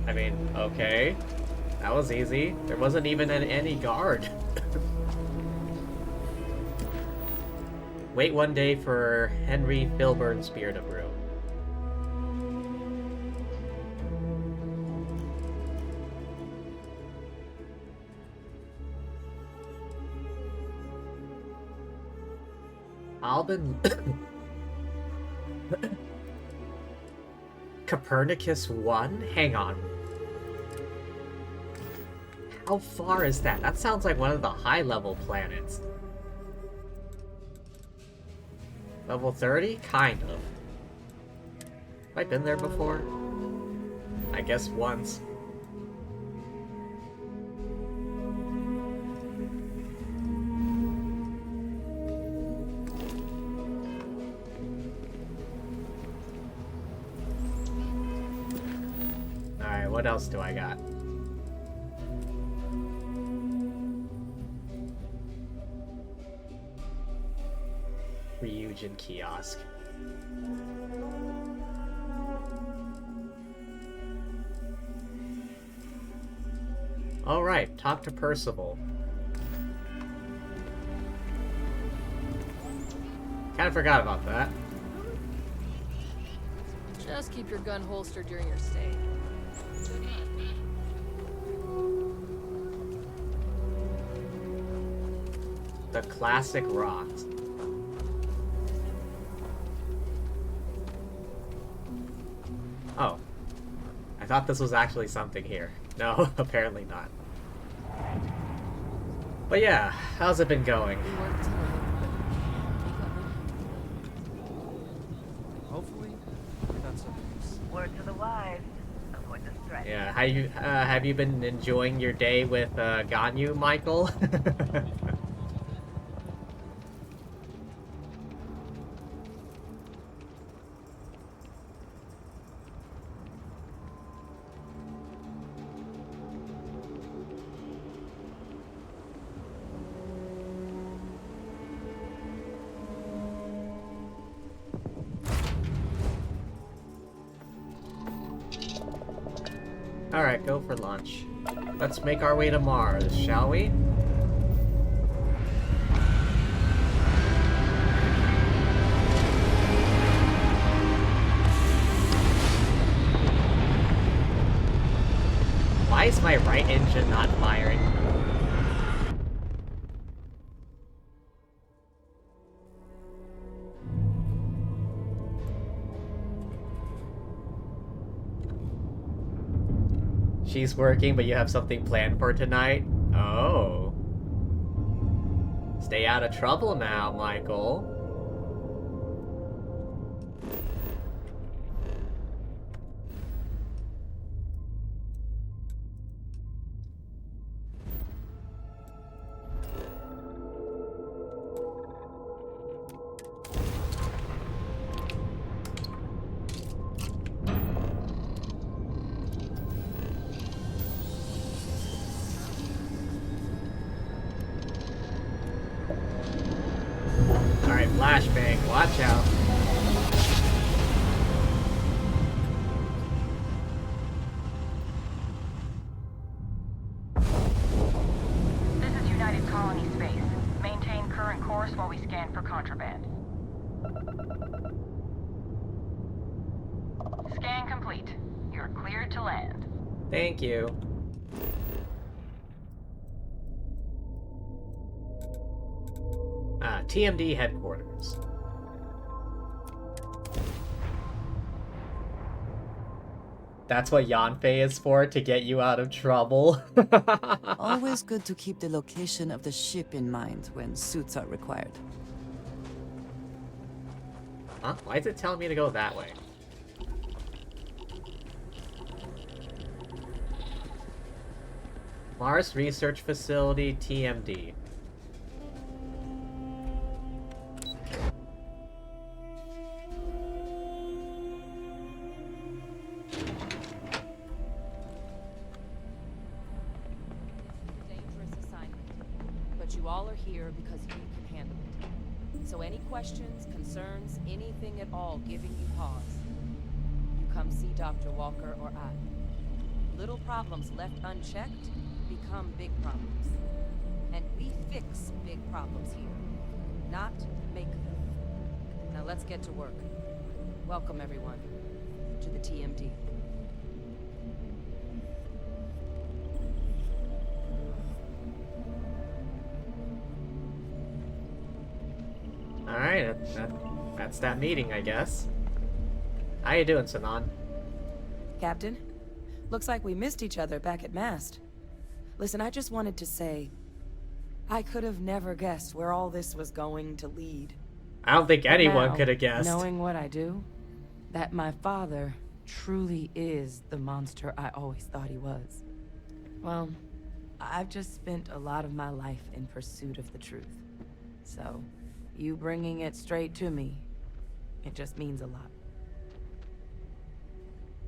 I mean, okay. That was easy. There wasn't even any guard. Wait one day for Henry Filburn's beer to brew. Albin... Copernicus 1? Hang on. How far is that? That sounds like one of the high-level planets. Level 30? Kind of. Have I been there before? I guess once. Alright, what else do I got? Ryujin kiosk. Alright, talk to Percival. Kinda forgot about that. Just keep your gun holstered during your stay. The classic rocks. Oh. I thought this was actually something here. No, apparently not. But yeah, how's it been going? Hopefully, that's some use. Word to the wise. Avoid the stress. Yeah, have you been enjoying your day with Ganyu, Michael? Alright, go for lunch. Let's make our way to Mars, shall we? Why is my right engine not firing? She's working, but you have something planned for tonight? Oh. Stay out of trouble now, Michael. Alright, flashbang, watch out. This is United Colony Space. Maintain current course while we scan for contraband. Scan complete. You're cleared to land. Thank you. TMD headquarters. That's what Yanfei is for, to get you out of trouble. Always good to keep the location of the ship in mind when suits are required. Huh? Why is it telling me to go that way? Mars Research Facility, TMD. Dangerous assignment, but you all are here because you can handle it. So any questions, concerns, anything at all giving you pause, you come see Dr. Walker or I. Little problems left unchecked become big problems. And we fix big problems here, not make them. Now let's get to work. Welcome everyone to the TMD. Alright, that's that meeting, I guess. How you doing, Sanan? Captain, looks like we missed each other back at Mast. Listen, I just wanted to say, I could have never guessed where all this was going to lead. I don't think But anyone now, could have guessed. knowing what I do, that my father truly is the monster I always thought he was. Well, I've just spent a lot of my life in pursuit of the truth. So, you bringing it straight to me, it just means a lot.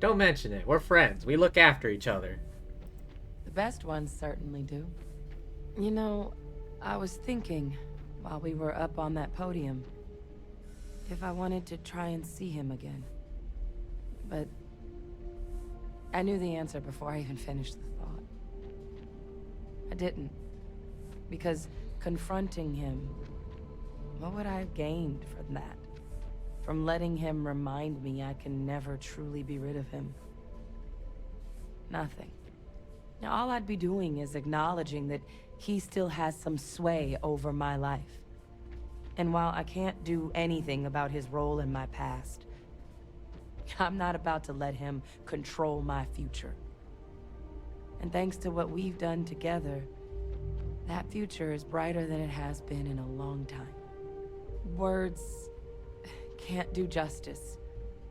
Don't mention it. We're friends. We look after each other. The best ones certainly do. You know, I was thinking, while we were up on that podium, if I wanted to try and see him again. But I knew the answer before I even finished the thought. I didn't. Because confronting him, what would I have gained from that? From letting him remind me I can never truly be rid of him? Nothing. Now, all I'd be doing is acknowledging that he still has some sway over my life. And while I can't do anything about his role in my past, I'm not about to let him control my future. And thanks to what we've done together, that future is brighter than it has been in a long time. Words can't do justice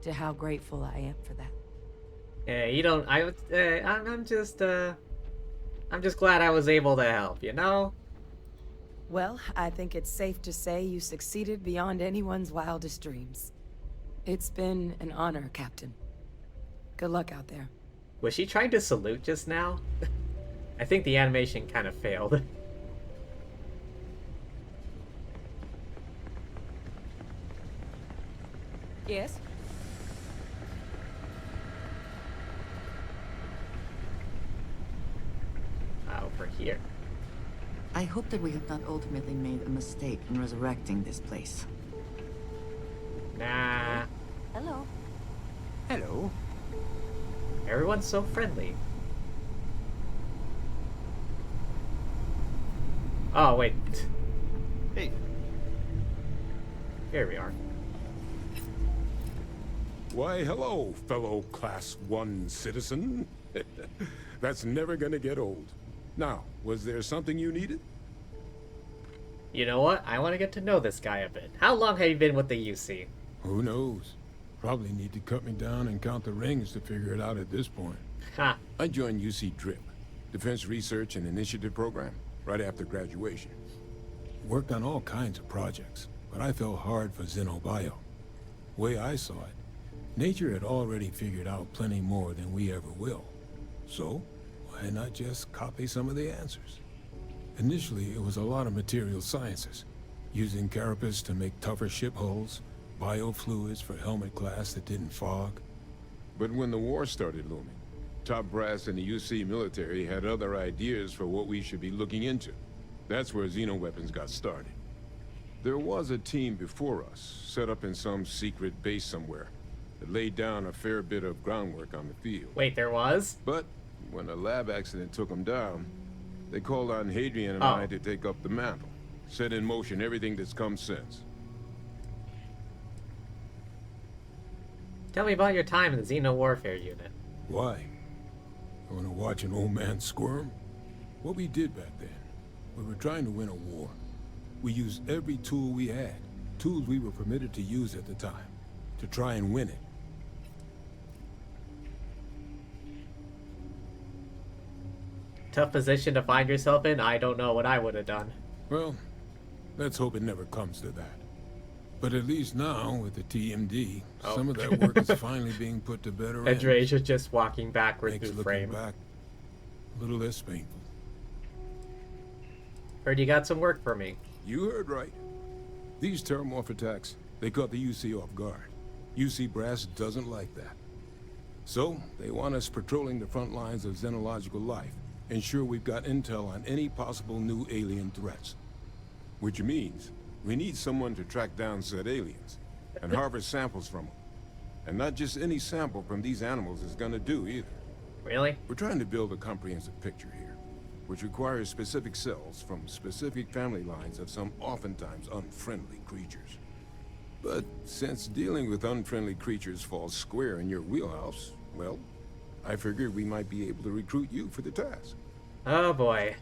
to how grateful I am for that. Yeah, you don't. I'm just glad I was able to help. You know. Well, I think it's safe to say you succeeded beyond anyone's wildest dreams. It's been an honor, Captain. Good luck out there. Was she trying to salute just now? I think the animation kind of failed. Yes? Over here. I hope that we have not ultimately made a mistake in resurrecting this place. Nah. Hello. Hello. Everyone's so friendly. Oh, wait. Hey. Here we are. Why, hello, fellow Class 1 citizen. That's never gonna get old. Now, was there something you needed? You know what? I want to get to know this guy a bit. How long have you been with the UC? Who knows? Probably need to cut me down and count the rings to figure it out at this point. Ha. I joined UC DRIP, Defense Research and Initiative Program, right after graduation. Worked on all kinds of projects, but I fell hard for Xenobio. Way I saw it, nature had already figured out plenty more than we ever will. So, why not just copy some of the answers? Initially, it was a lot of material sciences, using carapace to make tougher ship hulls, biofluids for helmet glass that didn't fog. But when the war started looming, top brass in the UC military had other ideas for what we should be looking into. That's where xenoweapons got started. There was a team before us, set up in some secret base somewhere, that laid down a fair bit of groundwork on the field. Wait, there was? But when a lab accident took them down, they called on Hadrian and Oh. I to take up the mantle, set in motion everything that's come since. Tell me about your time in the Xeno Warfare Unit. Why? You want to watch an old man squirm? What we did back then, we were trying to win a war. We used every tool we had, tools we were permitted to use at the time, to try and win it. Tough position to find yourself in. I don't know what I would have done. Well, let's hope it never comes to that. But at least now, with the TMD, some of that work is finally being put to better ends. Adrasia just walking backwards Makes through looking frame. back a little less painful. Heard you got some work for me. You heard right. These terramorph attacks, they caught the UC off guard. UC Brass doesn't like that. So, they want us patrolling the front lines of xenological life, ensure we've got intel on any possible new alien threats. Which means we need someone to track down said aliens and harvest samples from them. And not just any sample from these animals is gonna do either. Really? We're trying to build a comprehensive picture here, which requires specific cells from specific family lines of some oftentimes unfriendly creatures. But since dealing with unfriendly creatures falls square in your wheelhouse, well, I figured we might be able to recruit you for the task. Oh boy.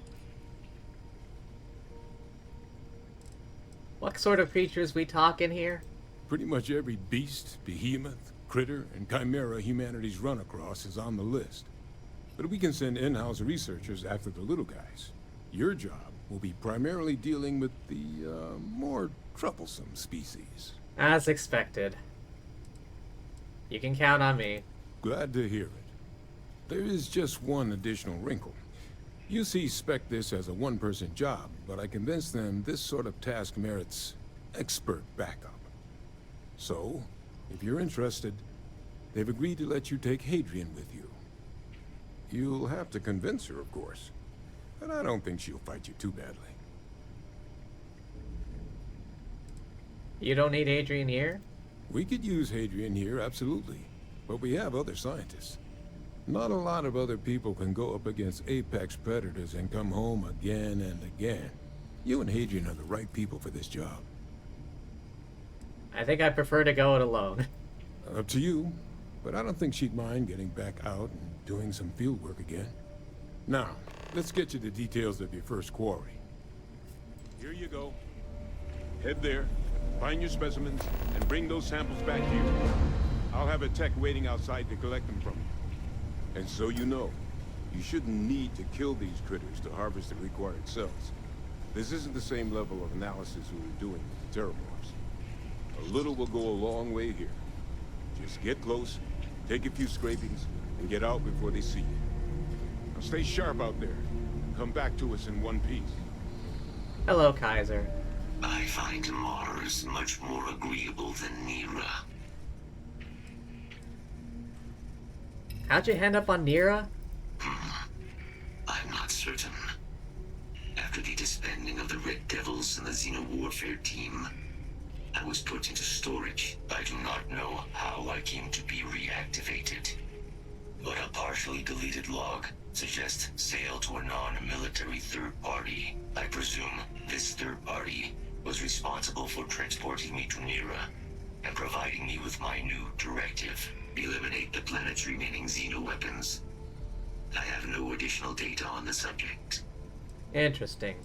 What sort of creatures we talking here? Pretty much every beast, behemoth, critter, and chimera humanity's run across is on the list. But we can send in-house researchers after the little guys. Your job will be primarily dealing with the, more troublesome species. As expected. You can count on me. Glad to hear it. There is just one additional wrinkle. UC spec this as a one-person job, but I convinced them this sort of task merits expert backup. So, if you're interested, they've agreed to let you take Hadrian with you. You'll have to convince her, of course. But I don't think she'll fight you too badly. You don't need Adrian here? We could use Hadrian here, absolutely. But we have other scientists. Not a lot of other people can go up against apex predators and come home again and again. You and Hadrian are the right people for this job. I think I prefer to go it alone. Up to you, but I don't think she'd mind getting back out and doing some field work again. Now, let's get you the details of your first quarry. Here you go. Head there, find your specimens, and bring those samples back here. I'll have a tech waiting outside to collect them from you. And so you know, you shouldn't need to kill these critters to harvest the required cells. This isn't the same level of analysis we were doing with the terramorphs. A little will go a long way here. Just get close, take a few scrapings, and get out before they see you. Now stay sharp out there. Come back to us in one piece. Hello, Kaiser. I find Mars much more agreeable than Nira. How'd you end up on Nira? I'm not certain. After the disbanding of the Red Devils and the Xeno-Warfare team, I was put into storage. I do not know how I came to be reactivated. But a partially deleted log suggests sale to a non-military third party. I presume this third party was responsible for transporting me to Nira and providing me with my new directive. Eliminate the planet's remaining xeno-weapons. I have no additional data on the subject. Interesting.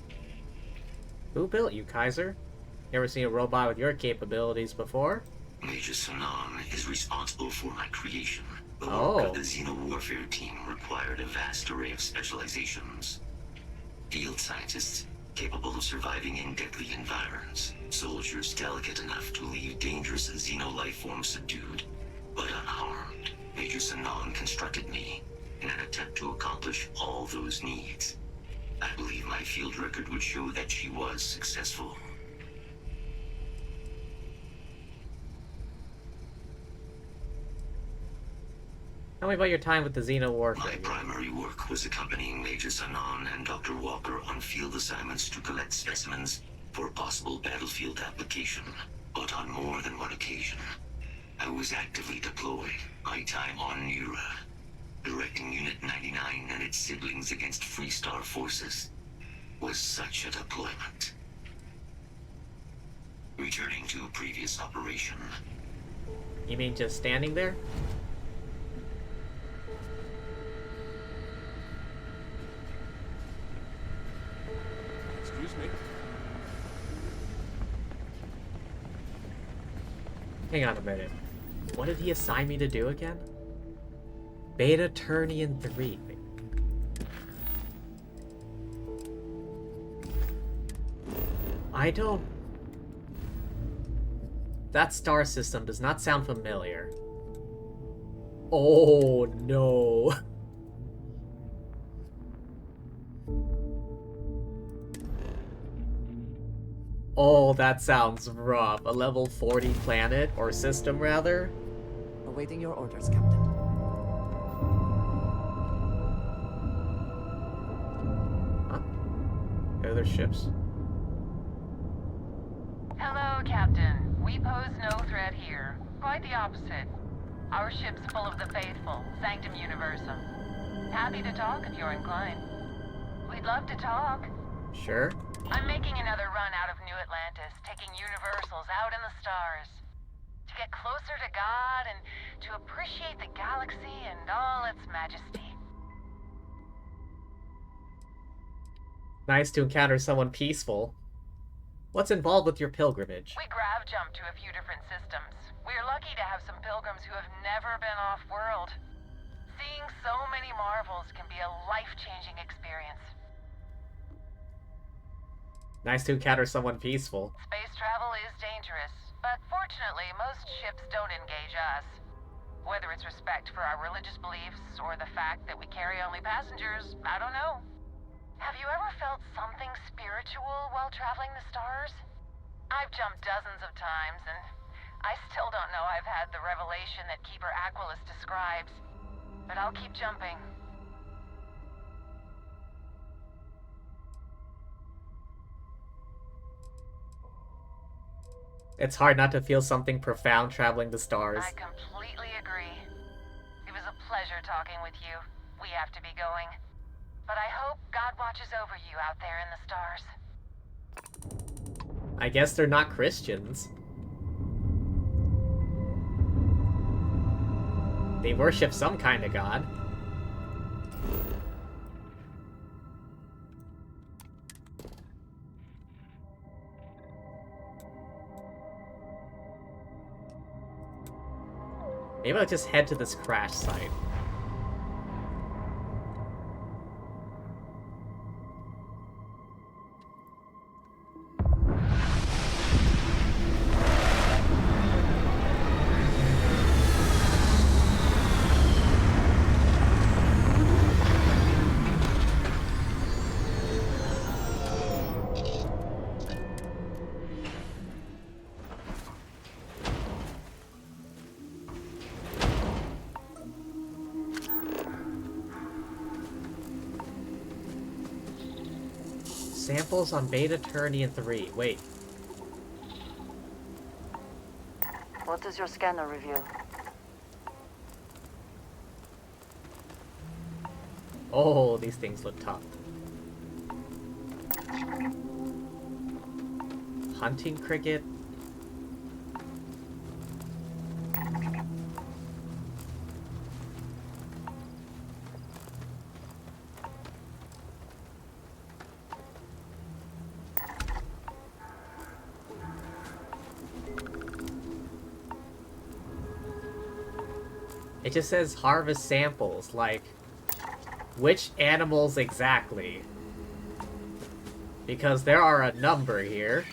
Who built you, Kaiser? Never seen a robot with your capabilities before? Major Sanan is responsible for my creation. The work of the Xeno-Warfare team required a vast array of specializations. Field scientists capable of surviving in deadly environs. Soldiers delicate enough to leave dangerous xeno-life forms subdued, but unharmed. Major Sanan constructed me in an attempt to accomplish all those needs. I believe my field record would show that she was successful. Tell me about your time with the Xeno-Warfare. My primary work was accompanying Major Sanan and Dr. Walker on field assignments to collect specimens for possible battlefield application. But on more than one occasion, I was actively deployed. My time on Nira, directing Unit 99 and its siblings against Freestar forces, was such a deployment. Returning to a previous operation. You mean just standing there? Excuse me. Hang on a minute. What did he assign me to do again? Beta Turnian 3. I don't... That star system does not sound familiar. Oh, no. Oh, that sounds rough. A level 40 planet, or system rather? Awaiting your orders, Captain. Huh? Are there ships? Hello, Captain. We pose no threat here. Quite the opposite. Our ship's full of the faithful, Sanctum Universum. Happy to talk if you're inclined. We'd love to talk. Sure. I'm making another run out of New Atlantis, taking Universals out in the stars. To get closer to God and to appreciate the galaxy and all its majesty. Nice to encounter someone peaceful. What's involved with your pilgrimage? We grav jumped to a few different systems. We're lucky to have some pilgrims who have never been off-world. Seeing so many marvels can be a life-changing experience. Nice to encounter someone peaceful. Space travel is dangerous, but fortunately, most ships don't engage us. Whether it's respect for our religious beliefs or the fact that we carry only passengers, I don't know. Have you ever felt something spiritual while traveling the stars? I've jumped dozens of times, and I still don't know I've had the revelation that Keeper Aquilus describes. But I'll keep jumping. It's hard not to feel something profound traveling the stars. I completely agree. It was a pleasure talking with you. We have to be going. But I hope God watches over you out there in the stars. I guess they're not Christians. They worship some kind of god. Maybe I'll just head to this crash site. Samples on Beta Turnian 3. Wait. What does your scanner reveal? Oh, these things look tough. Hunting cricket. It just says harvest samples, like, which animals exactly? Because there are a number here.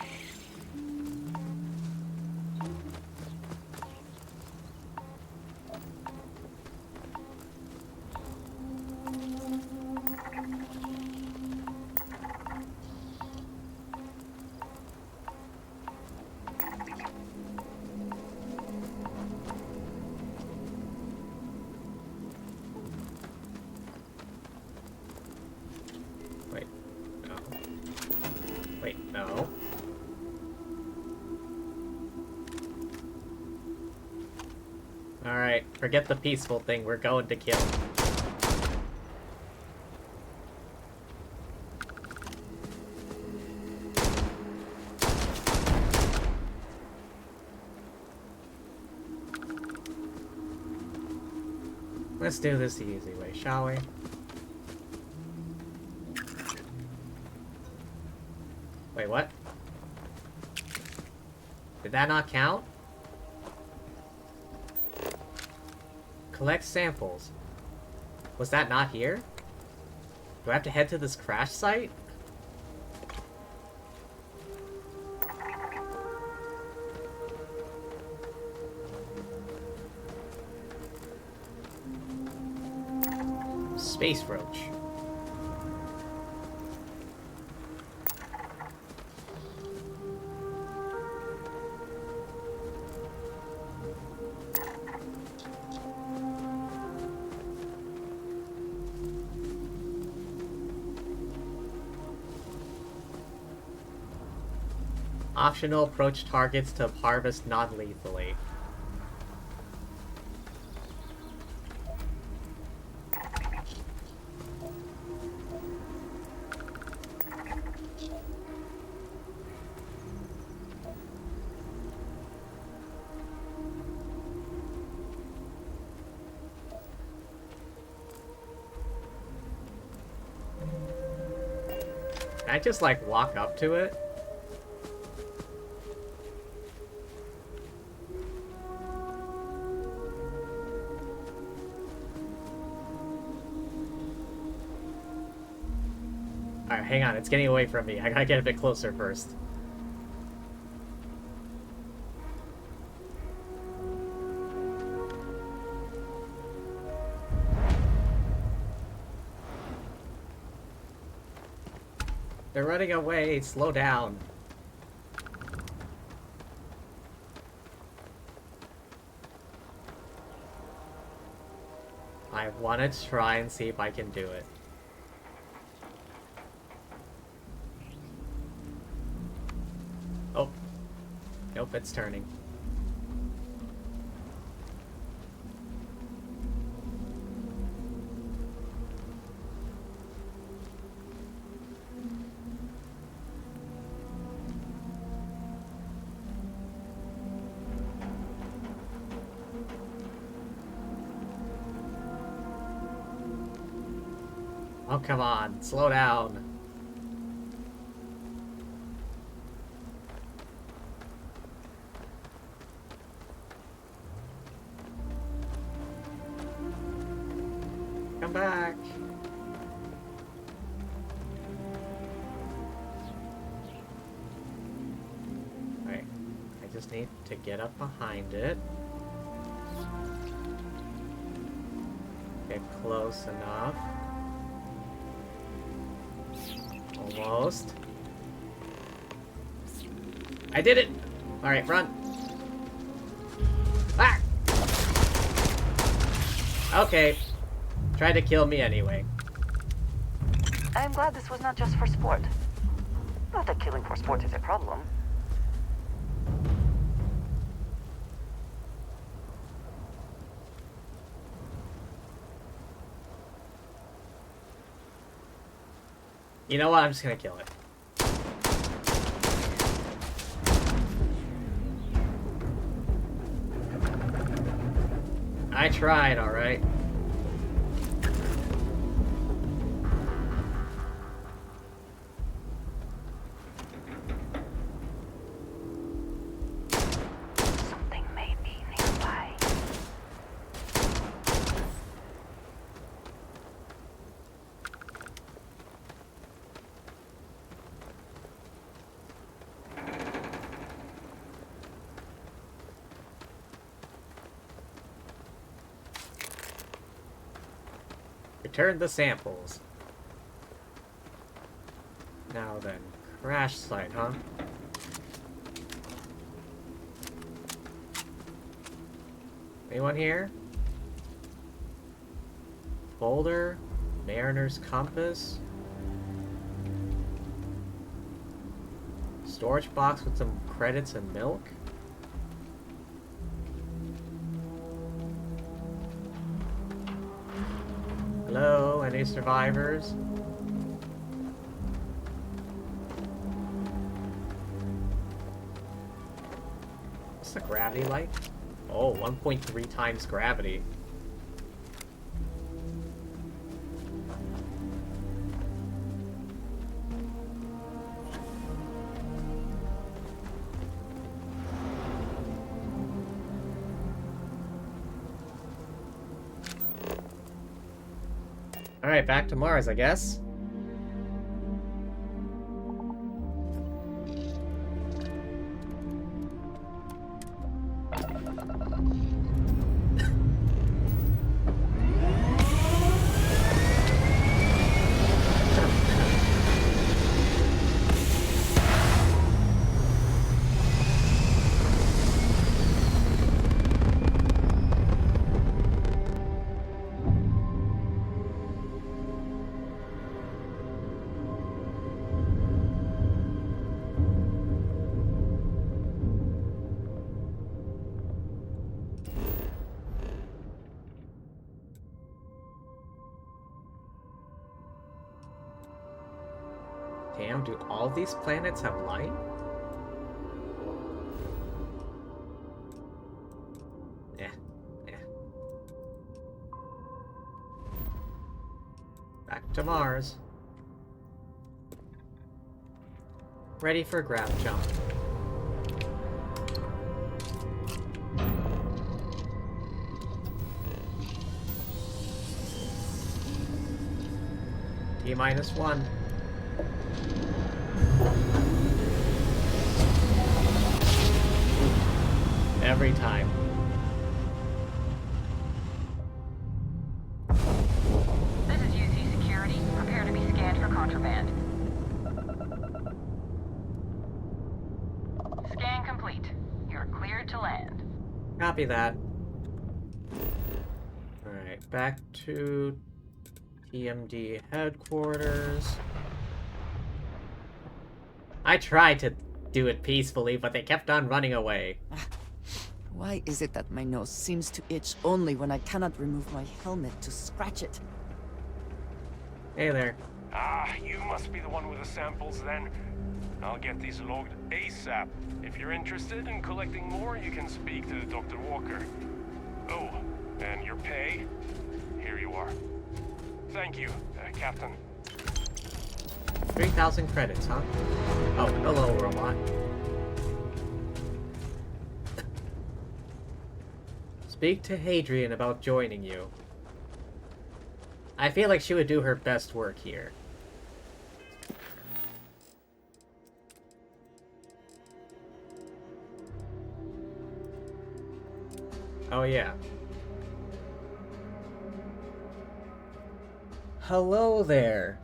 No. Alright, forget the peaceful thing, we're going to kill. Let's do this the easy way, shall we? Wait, what? Did that not count? Collect samples. Was that not here? Do I have to head to this crash site? Space roach. Optional, approach targets to harvest non-lethally. Can I just, like, walk up to it? Alright, hang on, it's getting away from me. I gotta get a bit closer first. They're running away, slow down. I want to try and see if I can do it. Oh. Nope, it's turning. Oh, come on. Slow down. Come back. Alright. I just need to get up behind it. Get close enough. Almost. I did it! Alright, run. Ah! Okay. Tried to kill me anyway. I'm glad this was not just for sport. Not that killing for sport is a problem. You know what? I'm just gonna kill it. I tried, alright. Something may be nearby. Return the samples. Now then, crash site, huh? Anyone here? Folder? Mariner's compass? Storage box with some credits and milk? Hello, any survivors? What's the gravity like? Oh, 1.3 times gravity. Alright, back to Mars, I guess. Damn, do all these planets have life? Yeah, yeah. Back to Mars. Ready for grab jump. T-1. Every time. This is UC Security. Prepare to be scanned for contraband. Scan complete. You're cleared to land. Copy that. Alright, back to TMD headquarters. I tried to do it peacefully, but they kept on running away. Why is it that my nose seems to itch only when I cannot remove my helmet to scratch it? Hey there. Ah, you must be the one with the samples then. I'll get these logged ASAP. If you're interested in collecting more, you can speak to Dr. Walker. Oh, and your pay? Here you are. Thank you, Captain. 3,000 credits, huh? Oh, hello, robot. Speak to Hadrian about joining you. I feel like she would do her best work here. Oh, yeah. Hello there.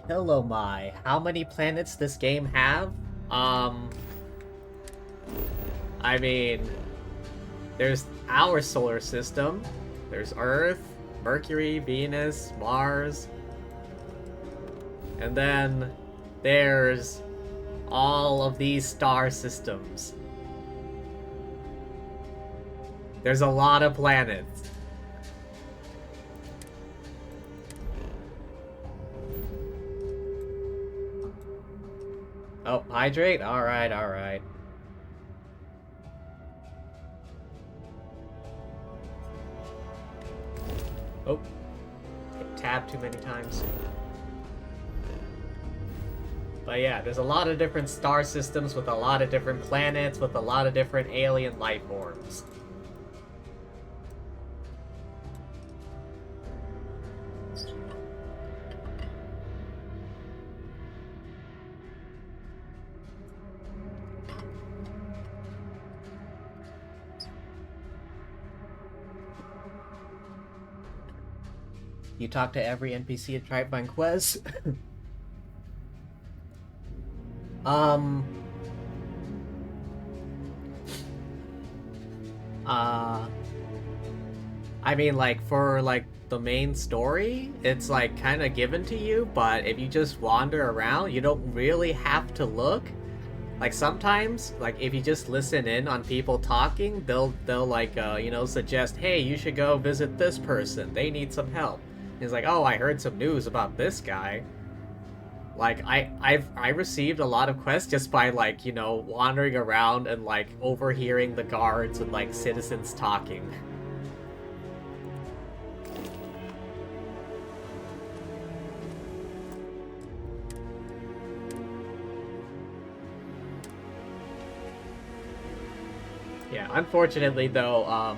Kilomai. How many planets this game have? I mean, there's our solar system. There's Earth, Mercury, Venus, Mars. And then there's all of these star systems. There's a lot of planets. Oh, hydrate? Alright, alright. Oh. Hit tab too many times. But yeah, there's a lot of different star systems with a lot of different planets with a lot of different alien life forms. You talk to every NPC at Tribe Quest? I mean, like, for, like, the main story, it's, like, kind of given to you, but if you just wander around, you don't really have to look. Like, sometimes, like, if you just listen in on people talking, they'll like, you know, suggest, hey, you should go visit this person, they need some help. And it's like, oh, I heard some news about this guy. Like, I received a lot of quests just by, like, you know, wandering around and, like, overhearing the guards and, like, citizens talking. Yeah, unfortunately, though,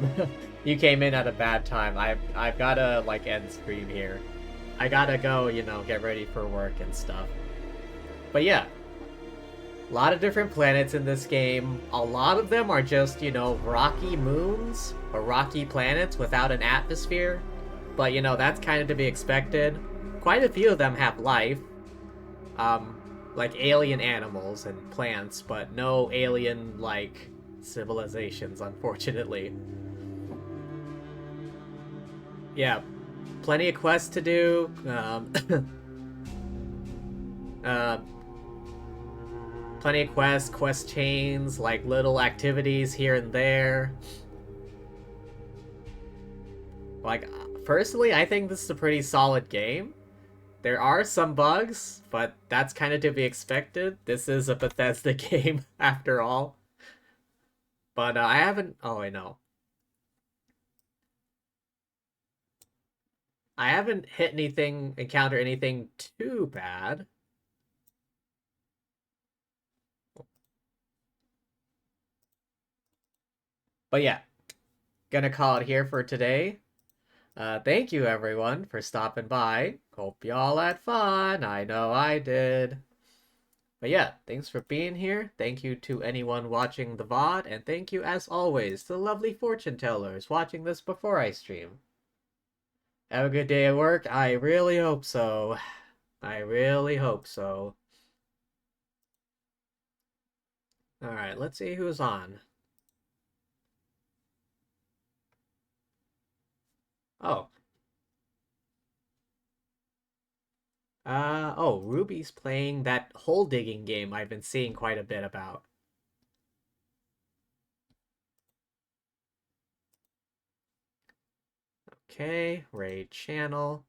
you came in at a bad time. I've gotta, like, end stream here. I gotta go, you know, get ready for work and stuff. But yeah, a lot of different planets in this game. A lot of them are just, you know, rocky moons or rocky planets without an atmosphere. But, you know, that's kind of to be expected. Quite a few of them have life. Like alien animals and plants, but no alien, like, civilizations, unfortunately. Yeah, plenty of quests to do. Plenty of quests, quest chains, like little activities here and there. Like, personally, I think this is a pretty solid game. There are some bugs, but that's kind of to be expected. This is a Bethesda game, after all. But I haven't... Oh, I know. I haven't encountered anything too bad. But yeah, gonna call it here for today. Thank you everyone for stopping by. Hope y'all had fun. I know I did. But yeah, thanks for being here. Thank you to anyone watching the VOD, and thank you as always to the lovely fortune tellers watching this before I stream. Have a good day at work. I really hope so. I really hope so. Alright, let's see who's on. Oh. Oh, Ruby's playing that hole digging game I've been seeing quite a bit about. Okay, raid channel.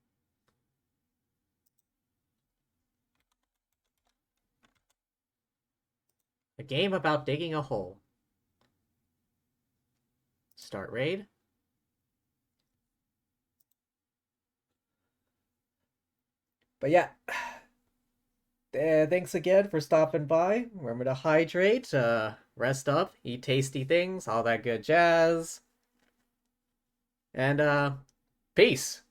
A game about digging a hole. Start raid. But yeah, thanks again for stopping by. Remember to hydrate, rest up, eat tasty things, all that good jazz. And, peace.